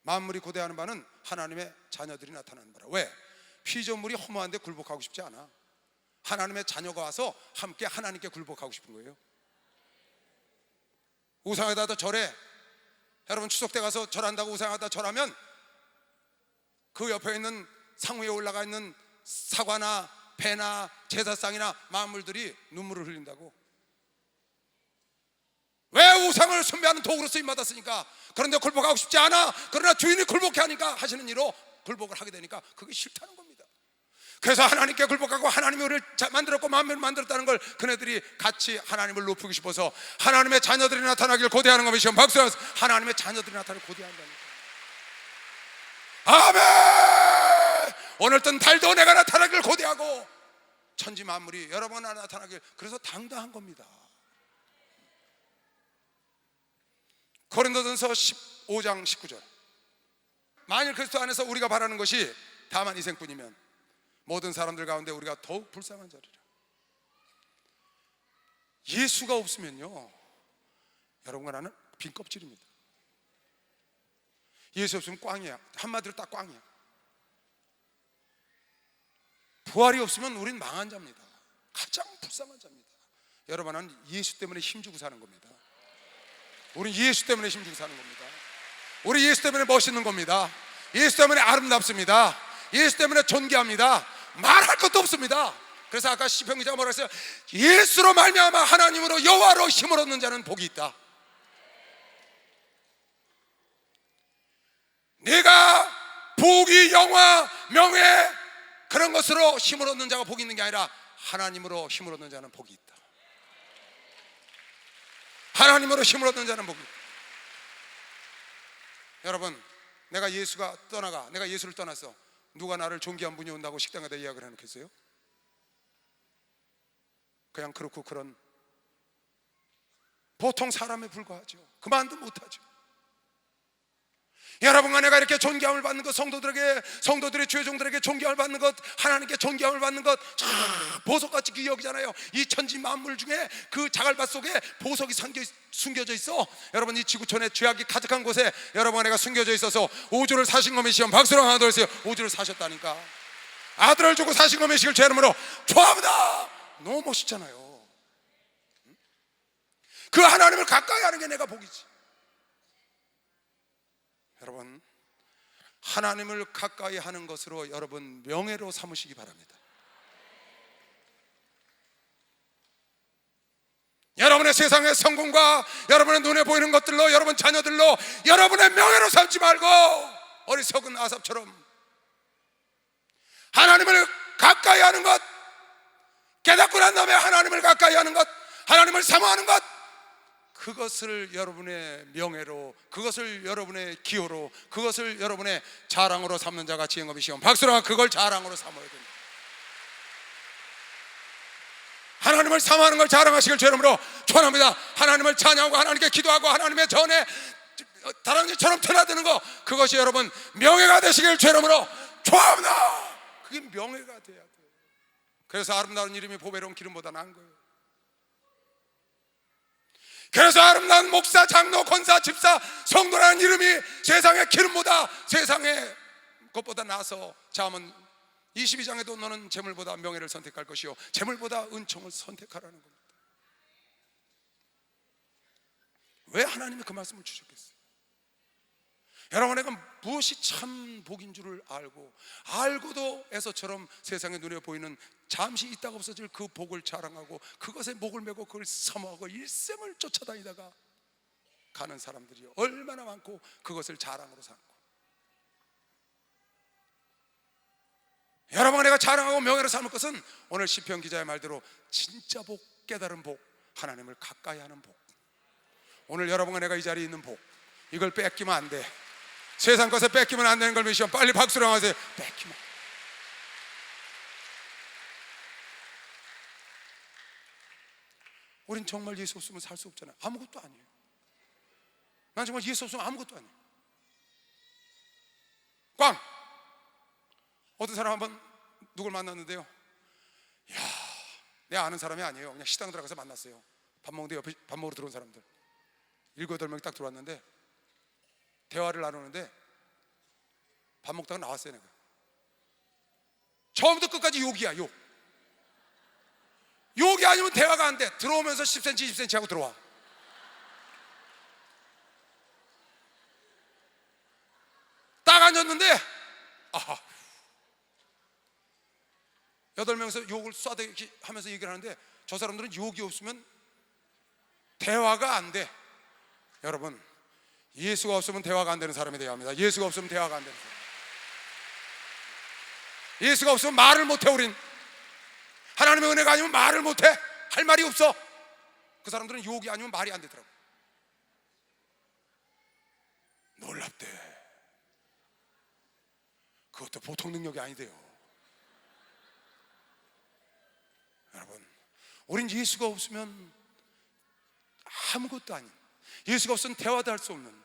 만물이 고대하는 바는 하나님의 자녀들이 나타나는 바라. 왜? 피조물이 허무한데 굴복하고 싶지 않아. 하나님의 자녀가 와서 함께 하나님께 굴복하고 싶은 거예요. 우상에다 절해. 여러분 추석 때 가서 절한다고 우상에다 절하면 그 옆에 있는 상 위에 올라가 있는 사과나 배나 제사상이나 만물들이 눈물을 흘린다고. 왜? 우상을 숭배하는 도구로 쓰임받았으니까. 그런데 굴복하고 싶지 않아. 그러나 주인이 굴복해 하니까 하시는 일로 굴복을 하게 되니까 그게 싫다는 겁니다. 그래서 하나님께 굴복하고 하나님이 우리를 만들었고 만물을 만들었다는 걸 그네들이 같이 하나님을 높이고 싶어서 하나님의 자녀들이 나타나길 고대하는 것이죠. 박수. 하나님의 자녀들이 나타나길 고대한다니까. 아멘. 오늘떤 달도 내가 나타나길 고대하고 천지 만물이 여러분과 나타나길. 그래서 당당한 겁니다. 고린도전서 15장 19절. 만일 그리스도 안에서 우리가 바라는 것이 다만 이생뿐이면 모든 사람들 가운데 우리가 더욱 불쌍한 자리라. 예수가 없으면요 여러분과 나는 빈 껍질입니다. 예수 없으면 꽝이야. 한마디로 딱 꽝이야. 부활이 없으면 우린 망한 자입니다. 가장 불쌍한 자입니다. 여러분은 예수 때문에 힘주고 사는 겁니다. 우린 예수 때문에 힘주고 사는 겁니다. 우리 예수 때문에 멋있는 겁니다. 예수 때문에 아름답습니다. 예수 때문에 존귀합니다. 말할 것도 없습니다. 그래서 아까 시편 기자가 뭐라 했어요? 예수로 말미암아 하나님으로 여호와로 힘을 얻는 자는 복이 있다. 내가 복이 영화 명예 그런 것으로 힘을 얻는 자가 복이 있는 게 아니라 하나님으로 힘을 얻는 자는 복이 있다. 하나님으로 힘을 얻는 자는 복이 있다. 여러분, 내가 예수를 떠나서 누가 나를 존귀한 분이 온다고 식당에다 예약을 해놓겠어요? 그냥 그렇고 그런 보통 사람에 불과하죠. 그만도 못하죠. 여러분과 내가 이렇게 존경을 받는 것, 성도들의 주의 종들에게 존경을 받는 것, 하나님께 존경을 받는 것, 보석같이 귀여기잖아요. 이 천지 만물 중에 그 자갈밭 속에 보석이 숨겨져 있어. 여러분, 이 지구촌에 죄악이 가득한 곳에 여러분과 내가 숨겨져 있어서 우주를 사신 거 메시면 박수로 하나 더 해주세요. 우주를 사셨다니까. 아들을 주고 사신 거 메시길 제 이름으로 축하합니다. 너무 멋있잖아요. 그 하나님을 가까이 하는 게 내가 복이지. 여러분, 하나님을 가까이 하는 것으로 여러분 명예로 삼으시기 바랍니다. 여러분의 세상의 성공과 여러분의 눈에 보이는 것들로, 여러분 자녀들로 여러분의 명예로 삼지 말고 어리석은 아삽처럼 하나님을 가까이 하는 것, 깨닫고 난 다음에 하나님을 가까이 하는 것, 하나님을 사모하는 것, 그것을 여러분의 명예로, 그것을 여러분의 기호로, 그것을 여러분의 자랑으로 삼는 자가 지혜업이시오. 박수로 그걸 자랑으로 삼아야 됩니다. 하나님을 사모하는 걸 자랑하시길 주 이름으로 축원합니다. 하나님을 찬양하고 하나님께 기도하고 하나님의 전에 다랑이처럼 드나드는 거, 그것이 여러분 명예가 되시길 주 이름으로 축원합니다. 그게 명예가 돼야 돼요. 그래서 아름다운 이름이 보배로운 기름보다 나은 거예요. 그래서 아름다운 목사, 장로, 권사, 집사, 성도라는 이름이 세상의 기름보다, 세상의 것보다 나서 잠언 22장에도 너는 재물보다 명예를 선택할 것이요 재물보다 은총을 선택하라는 겁니다. 왜 하나님이 그 말씀을 주셨겠어요? 여러분, 내가 무엇이 참 복인 줄을 알고도 에서처럼 세상의 눈에 보이는 잠시 있다가 없어질 그 복을 자랑하고 그것에 목을 메고 그걸 사모하고 일생을 쫓아다니다가 가는 사람들이 얼마나 많고 그것을 자랑으로 삼고, 여러분, 내가 자랑하고 명예로 삼을 것은 오늘 시편 기자의 말대로 진짜 복, 깨달은 복, 하나님을 가까이 하는 복. 오늘 여러분과 내가 이 자리에 있는 복, 이걸 뺏기면 안 돼. 세상 것에 뺏기면 안 되는 걸 믿으시면 빨리 박수로 하세요. 뺏기면. 우린 정말 예수 없으면 살 수 없잖아요. 아무것도 아니에요. 난 정말 예수 없으면 아무것도 아니에요. 꽝! 어떤 사람 한번 누굴 만났는데요, 내 아는 사람이 아니에요. 그냥 식당 들어가서 만났어요. 밥 먹는데 옆에 밥 먹으러 들어온 사람들 7, 8명이 딱 들어왔는데 대화를 나누는데 밥 먹다가 나왔어요. 내가 처음부터 끝까지 욕이야. 욕이 아니면 대화가 안 돼. 들어오면서 10cm 20cm 하고 들어와. 딱 앉았는데 8명에서 욕을 쏴대기 하면서 얘기를 하는데 저 사람들은 욕이 없으면 대화가 안 돼. 여러분, 예수가 없으면 대화가 안 되는 사람이 되어야 합니다. 예수가 없으면 대화가 안 되는 사람. 예수가 없으면 말을 못해. 우린 하나님의 은혜가 아니면 말을 못해. 할 말이 없어. 그 사람들은 욕이 아니면 말이 안 되더라고. 놀랍대. 그것도 보통 능력이 아니대요. 여러분, 우린 예수가 없으면 아무것도 아닌, 예수가 없으면 대화도 할 수 없는,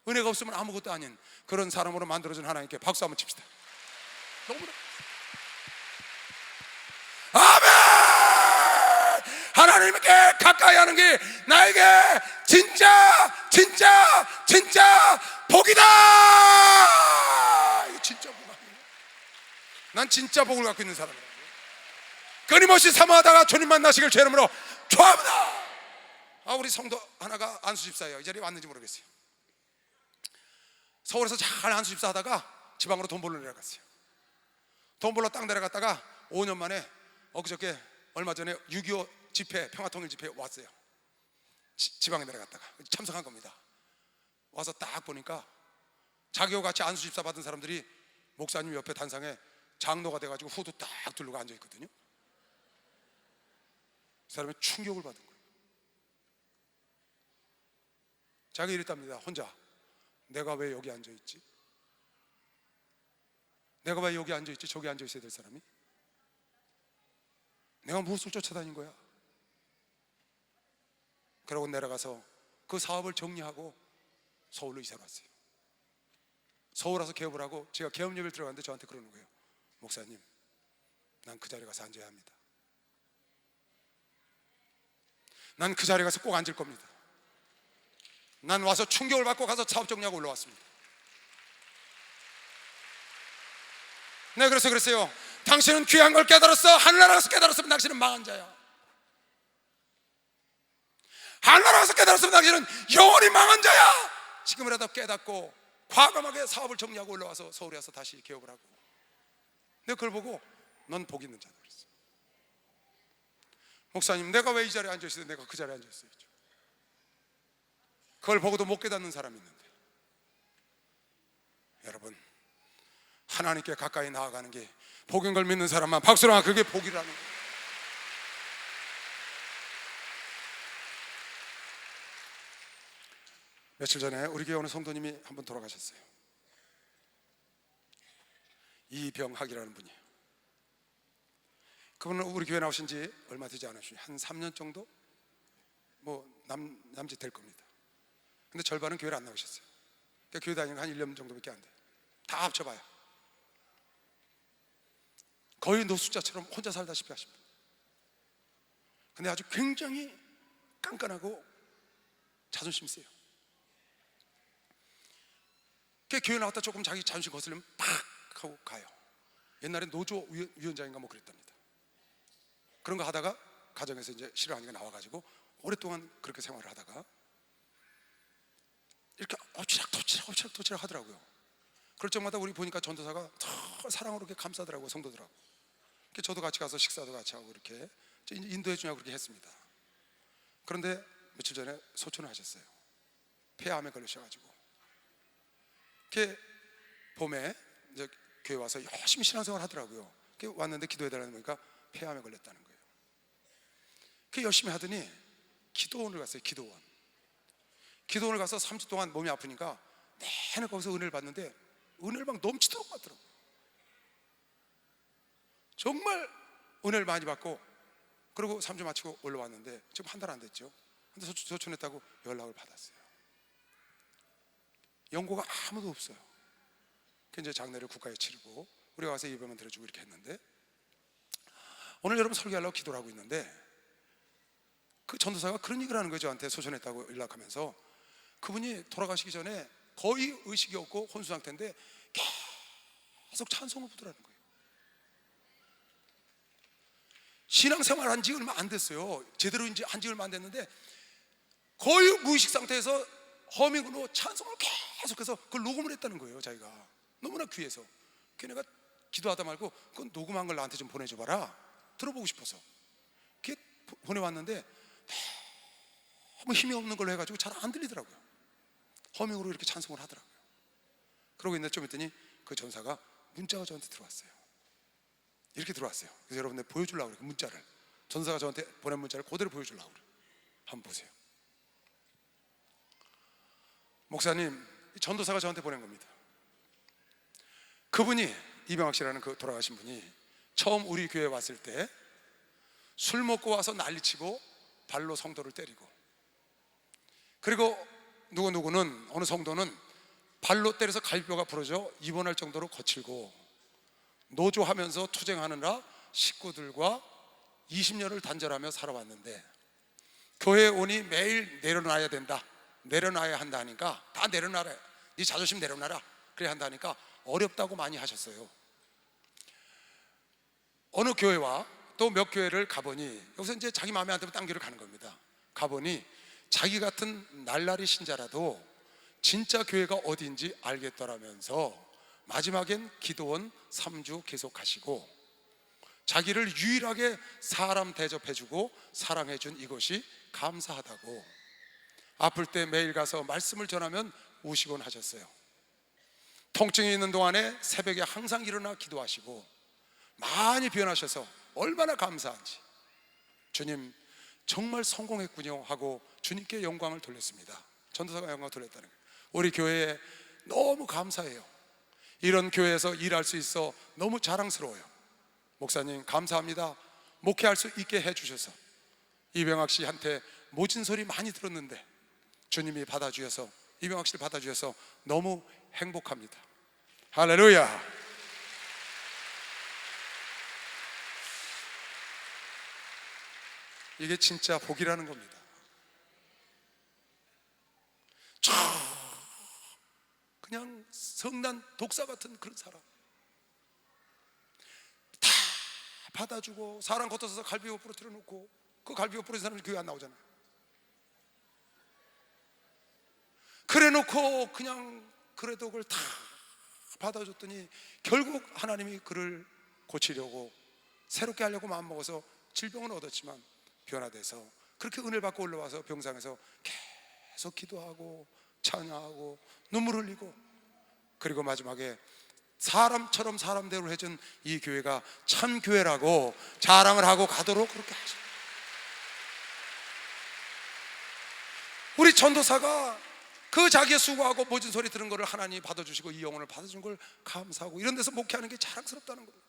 은혜가 없으면 아무것도 아닌 그런 사람으로 만들어준 하나님께 박수 한번 칩시다. 너무나 아멘! 하나님께 가까이 하는 게 나에게 진짜 복이다. 이거 진짜 복 아니에요? 난 진짜 복을 갖고 있는 사람이에요. 끊임없이 사모하다가 주님 만나시길 제 이름으로 축원합니다. 우리 성도 하나가 안수집사예요. 이 자리에 왔는지 모르겠어요. 서울에서 잘 안수집사 하다가 지방으로 돈 벌러 내려갔어요. 돈 벌러 딱 내려갔다가 5년 만에 엊그저께 얼마 전에 6.25 집회, 평화통일 집회에 왔어요. 지방에 내려갔다가 참석한 겁니다. 와서 딱 보니까 자기와 같이 안수집사 받은 사람들이 목사님 옆에 단상에 장로가 돼가지고 후드 딱 두르고 앉아있거든요. 그 사람이 충격을 받은 거예요. 자기가 이랬답니다. 혼자, 내가 왜 여기 앉아있지? 내가 왜 여기 앉아있지? 저기 앉아있어야 될 사람이? 내가 무엇을 쫓아다닌 거야? 그러고 내려가서 그 사업을 정리하고 서울로 이사를 왔어요. 서울 와서 개업을 하고, 제가 개업 예배를 들어갔는데 저한테 그러는 거예요. 목사님, 난 그 자리에 가서 앉아야 합니다. 난 그 자리에 가서 꼭 앉을 겁니다. 난 와서 충격을 받고 가서 사업 정리하고 올라왔습니다. 네, 그래서 그랬어요. 당신은 귀한 걸 깨달았어. 하늘나라에서 깨달았으면 당신은 망한 자야. 하늘나라에서 깨달았으면 당신은 영원히 망한 자야. 지금이라도 깨닫고 과감하게 사업을 정리하고 올라와서 서울에 와서 다시 개업을 하고. 내가 그걸 보고 넌 복 있는 자다 그랬어. 목사님, 내가 왜 이 자리에 앉아있어요? 내가 그 자리에 앉아있어요. 그걸 보고도 못 깨닫는 사람이 있는데, 여러분, 하나님께 가까이 나아가는 게 복인 걸 믿는 사람만 박수랑 그게 복이라는 거예요. 며칠 전에 우리 교회 어느 성도님이 한 분 돌아가셨어요. 이병학이라는 분이에요. 그분은 우리 교회 나오신 지 얼마 되지 않으시죠. 한 3년 정도? 남짓 될 겁니다. 근데 절반은 교회를 안 나오셨어요. 그러니까 교회 다니는 한 1년 정도밖에 안 돼요. 다 합쳐봐요. 거의 노숙자처럼 혼자 살다시피 하십니다. 근데 아주 굉장히 깐깐하고 자존심 세요. 교회 나왔다 조금 자기 자존심 거슬리면 팍 하고 가요. 옛날에 노조 위원장인가 뭐 그랬답니다. 그런 거 하다가 가정에서 이제 싫어하니까 나와가지고 오랫동안 그렇게 생활을 하다가 이렇게 엎치락도치락 하더라고요. 그럴 적마다 우리 보니까 전도사가 더 사랑으로 이렇게 감싸더라고요, 성도들하고. 저도 같이 가서 식사도 같이 하고 이렇게 인도해 주냐고 그렇게 했습니다. 그런데 며칠 전에 소천을 하셨어요. 폐암에 걸리셔가지고. 이렇게 봄에 이제 교회 와서 열심히 신앙생활 하더라고요. 왔는데 기도해달라는 거니까 폐암에 걸렸다는 거예요. 열심히 하더니 기도원을 갔어요. 기도원을 가서 3주 동안 몸이 아프니까 내내 거기서 은혜를 받는데 은혜를 막 넘치도록 받더라고요. 정말 은혜를 많이 받고, 그리고 3주 마치고 올라왔는데 지금 한 달 안 됐죠. 근데 소천했다고 연락을 받았어요. 연고가 아무도 없어요. 이제 장례를 국가에 치르고 우리가 와서 예배만 드려주고 이렇게 했는데, 오늘 여러분 설교하려고 기도를 하고 있는데 그 전도사가 그런 얘기를 하는 거예요. 저한테 소천했다고 연락하면서. 그분이 돌아가시기 전에 거의 의식이 없고 혼수 상태인데 계속 찬송을 부르라는 거예요. 신앙생활 한 지 얼마 안 됐어요. 제대로 이제 한 지 얼마 안 됐는데 거의 무의식 상태에서 허밍으로 찬송을 계속해서 그걸 녹음을 했다는 거예요. 자기가 너무나 귀해서. 걔네가 기도하다 말고 그건 녹음한 걸 나한테 좀 보내줘봐라, 들어보고 싶어서. 그게 보내왔는데 너무 힘이 없는 걸로 해가지고 잘 안 들리더라고요. 허밍으로 이렇게 찬송을 하더라고요. 그러고 있는데 좀 있더니 그 전사가 문자가 저한테 들어왔어요. 이렇게 들어왔어요. 그래서 여러분들 보여주려고 그래요. 문자를, 전사가 저한테 보낸 문자를 그대로 보여주려고 그래요. 한번 보세요. 목사님, 전도사가 저한테 보낸 겁니다. 그분이, 이병학 씨라는 그 돌아가신 분이 처음 우리 교회에 왔을 때 술 먹고 와서 난리치고 발로 성도를 때리고, 그리고 누구는, 어느 성도는 발로 때려서 갈비뼈가 부러져 입원할 정도로 거칠고, 노조하면서 투쟁하느라 식구들과 20년을 단절하며 살아왔는데, 교회에 오니 매일 내려놔야 된다, 내려놔야 한다 하니까, 다 내려놔라, 네 자존심 내려놔라, 그래 한다니까 어렵다고 많이 하셨어요. 어느 교회와 또 몇 교회를 가보니, 여기서 이제 자기 마음에 안 들면 딴 교회를 가는 겁니다. 가보니 자기 같은 날라리 신자라도 진짜 교회가 어디인지 알겠더라면서 마지막엔 기도원 3주 계속 하시고, 자기를 유일하게 사람 대접해주고 사랑해준 이것이 감사하다고, 아플 때 매일 가서 말씀을 전하면 우시곤 하셨어요. 통증이 있는 동안에 새벽에 항상 일어나 기도하시고, 많이 변하셔서 얼마나 감사한지, 주님 정말 성공했군요 하고 주님께 영광을 돌렸습니다. 전도사가 영광을 돌렸다는 거예요. 우리 교회에 너무 감사해요. 이런 교회에서 일할 수 있어 너무 자랑스러워요. 목사님 감사합니다. 목회할 수 있게 해주셔서. 이병학 씨한테 모진 소리 많이 들었는데 주님이 받아주셔서, 이병학 씨를 받아주셔서 너무 행복합니다. 할렐루야. 이게 진짜 복이라는 겁니다. 그냥 성난 독사 같은 그런 사람 다 받아주고, 사람 겉어서 갈비뼈 부러뜨려 놓고, 그 갈비뼈 부러진 사람이 교회 안 나오잖아요. 그래 놓고 그냥 그래도 그걸 다 받아줬더니 결국 하나님이 그를 고치려고 새롭게 하려고 마음먹어서 질병은 얻었지만 변화돼서 그렇게 은혜를 받고 올라와서 병상에서 계속 기도하고 찬양하고 눈물 흘리고, 그리고 마지막에 사람처럼 사람대로 해준 이 교회가 참 교회라고 자랑을 하고 가도록 그렇게 하죠. 우리 전도사가 그 자기의 수고하고 모진 소리 들은 거를 하나님이 받아주시고 이 영혼을 받아준 걸 감사하고 이런 데서 목회하는 게 자랑스럽다는 겁니다.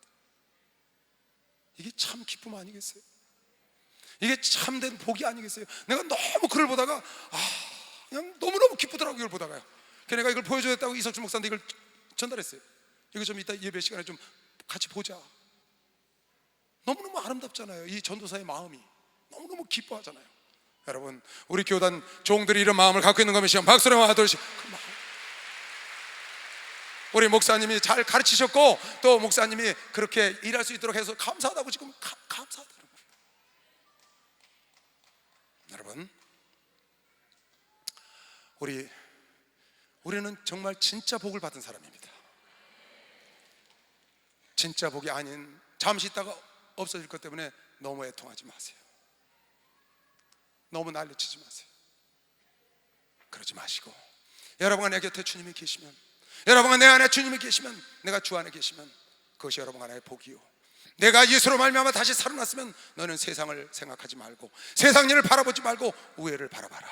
이게 참 기쁨 아니겠어요? 이게 참된 복이 아니겠어요? 내가 너무 글을 보다가 그냥 너무너무 기쁘더라고요. 이걸 보다가요. 그래서 내가 이걸 보여줘야겠다고 이석준 목사한테 이걸 전달했어요. 이거 좀 이따 예배 시간에 좀 같이 보자. 너무너무 아름답잖아요. 이 전도사의 마음이 너무너무 기뻐하잖아요. 여러분, 우리 교단 종들이 이런 마음을 갖고 있는 거면 시험 박수로 하듯이 그 마음. 우리 목사님이 잘 가르치셨고 또 목사님이 그렇게 일할 수 있도록 해서 감사하다고 지금 감사하다는 거예요. 여러분, 우리는 정말 진짜 복을 받은 사람입니다. 진짜 복이 아닌 잠시 있다가 없어질 것 때문에 너무 애통하지 마세요. 너무 난리치지 마세요. 그러지 마시고, 여러분과 내 곁에 주님이 계시면, 여러분과 내 안에 주님이 계시면, 내가 주 안에 계시면 그것이 여러분 하나의 복이요, 내가 예수로 말미암아 다시 살아났으면 너는 세상을 생각하지 말고 세상 일을 바라보지 말고 우애를 바라봐라.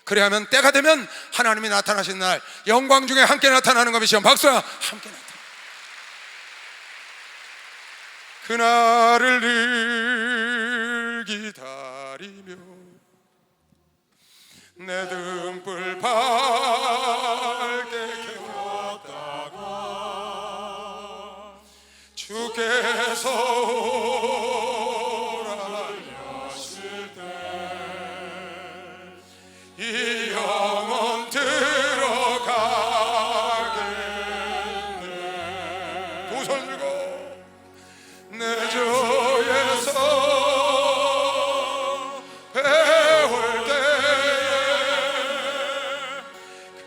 그래야만 때가 되면 하나님이 나타나신 날 영광 중에 함께 나타나는 것이요, 박수와 함께 나타나. 그날을 늘 기다리며 내 등불 밝게 켜다가 주께서 오라 하실 때 이 영혼 들어가겠네. 두 손 들고 내 주에서 배울 때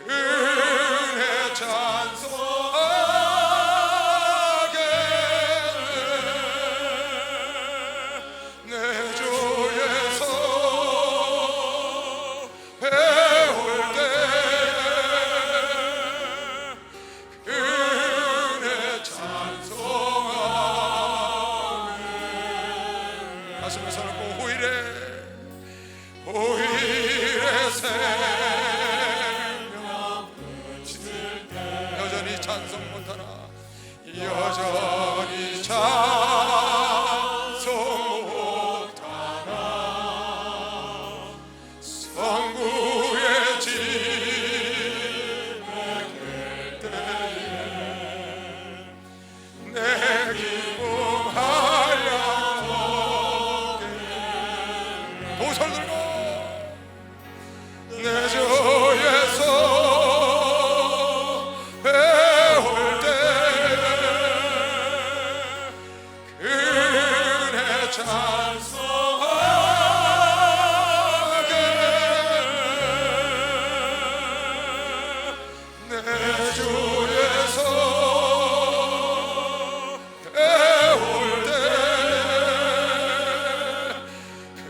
그네 찬송하겠네. 내 주에서 배울 때 그네 찬송하겠네. 가슴에 손을 꼭 호일의 생명 붙일 때 여전히 찬송 못하나, 여전히 찬송 못하나, 성부의 집 맺을 때에 내 기쁨 한량 도설 들고 내 주에서 배울 때 그네 찬송하겠네. 내 주에서 배울 때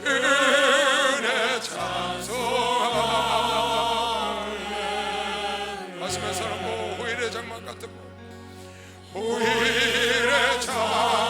그네 찬송하겠네. 가슴에 사랑고 호일의 장막 같은 호일의 장막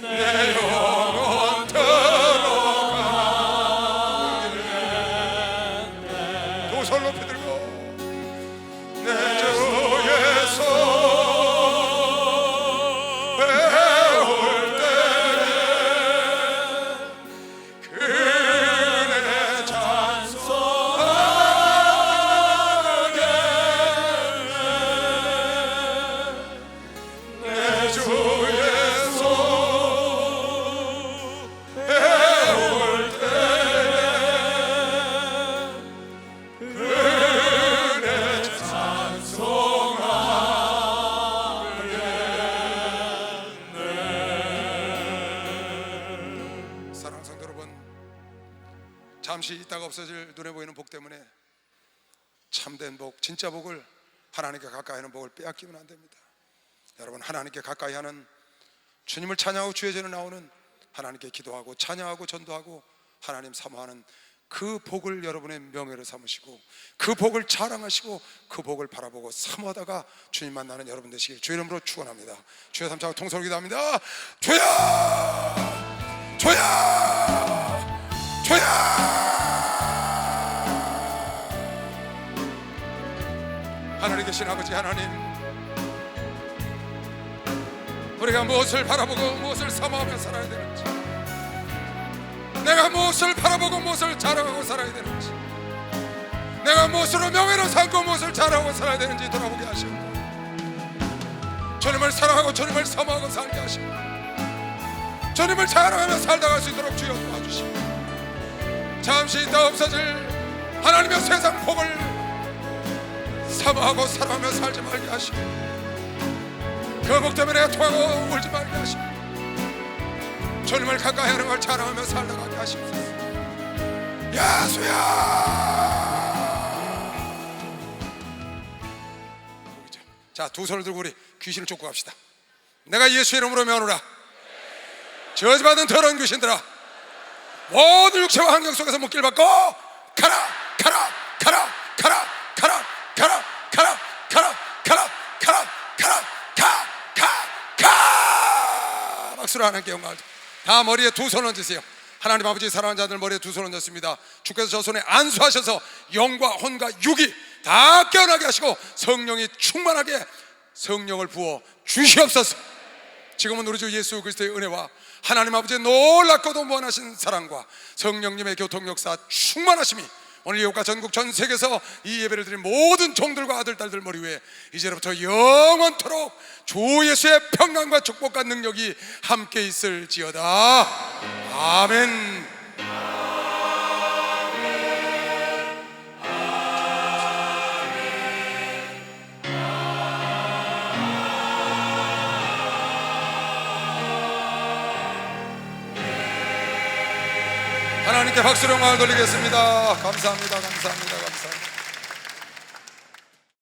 내 영혼 들어가네. 두 손 높이 들고 내 주의 손 배울 때 그네 찬송하겠네. 내 주의 손 배울 때 그네 찬송하겠네. 사랑하는 성도 여러분, 잠시 있다가 없어질 눈에 보이는 복 때문에 참된 복, 진짜 복을, 하나님께 가까이 하는 복을 빼앗기면 안 됩니다. 여러분, 하나님께 가까이 하는, 주님을 찬양하고 주의 전에 나오는, 하나님께 기도하고 찬양하고 전도하고 하나님 사모하는 그 복을 여러분의 명예로 삼으시고 그 복을 자랑하시고 그 복을 바라보고 사모하다가 주님 만나는 여러분 되시길 주의 이름으로 축원합니다. 주여 삼창 통성으로 기도합니다. 주여! 주여! 주여! 하늘에 계신 아버지 하나님, 우리가 무엇을 바라보고 무엇을 사모하며 살아야 되는지, 내가 무엇을 바라보고 무엇을 자랑하고 살아야 되는지, 내가 무엇으로 명예로 삼고 무엇을 자랑하고 살아야 되는지 돌아보게 하시고, 주님을 사랑하고 주님을 사모하고 살게 하시고, 주님을 자랑하며 살다 갈 수 있도록 주여 도와주시고, 잠시 있다 없어질 하나님의 세상 복을 사모하고 사랑하며 살지 말게 하시고, 그 복 때문에 토하고 울지 말게 하시고, 주님을 가까이 하는 걸 자랑하며 살다 가게 하시옵소서. 예수야! 자, 두 손을 들고 우리 귀신을 쫓고 갑시다. 내가 예수의 이름으로 명하노라. 저주받은 더러운 귀신들아, 모든 육체와 환경 속에서 묶기를 받고 가라! 가라! 가라! 가라! 가라! 가라! 가라! 가라! 가라! 가라! 가라! 가! 가! 박수로 하나님께 영광을. 다 머리에 두 손 얹으세요. 하나님 아버지, 사랑하는 자들 머리에 두 손 얹었습니다. 주께서 저 손에 안수하셔서 영과 혼과 육이 다 깨어나게 하시고 성령이 충만하게 성령을 부어 주시옵소서. 지금은 우리 주 예수 그리스도의 은혜와 하나님 아버지의 놀랍고도 무한하신 사랑과 성령님의 교통 역사 충만하심이 오늘 이곳과 전국 전 세계에서 이 예배를 드린 모든 종들과 아들 딸들 머리 위에 이제부터 영원토록 주 예수의 평강과 축복과 능력이 함께 있을지어다. 아멘. 하나님께 박수로 영광을 돌리겠습니다. 감사합니다. 감사합니다. 감사합니다.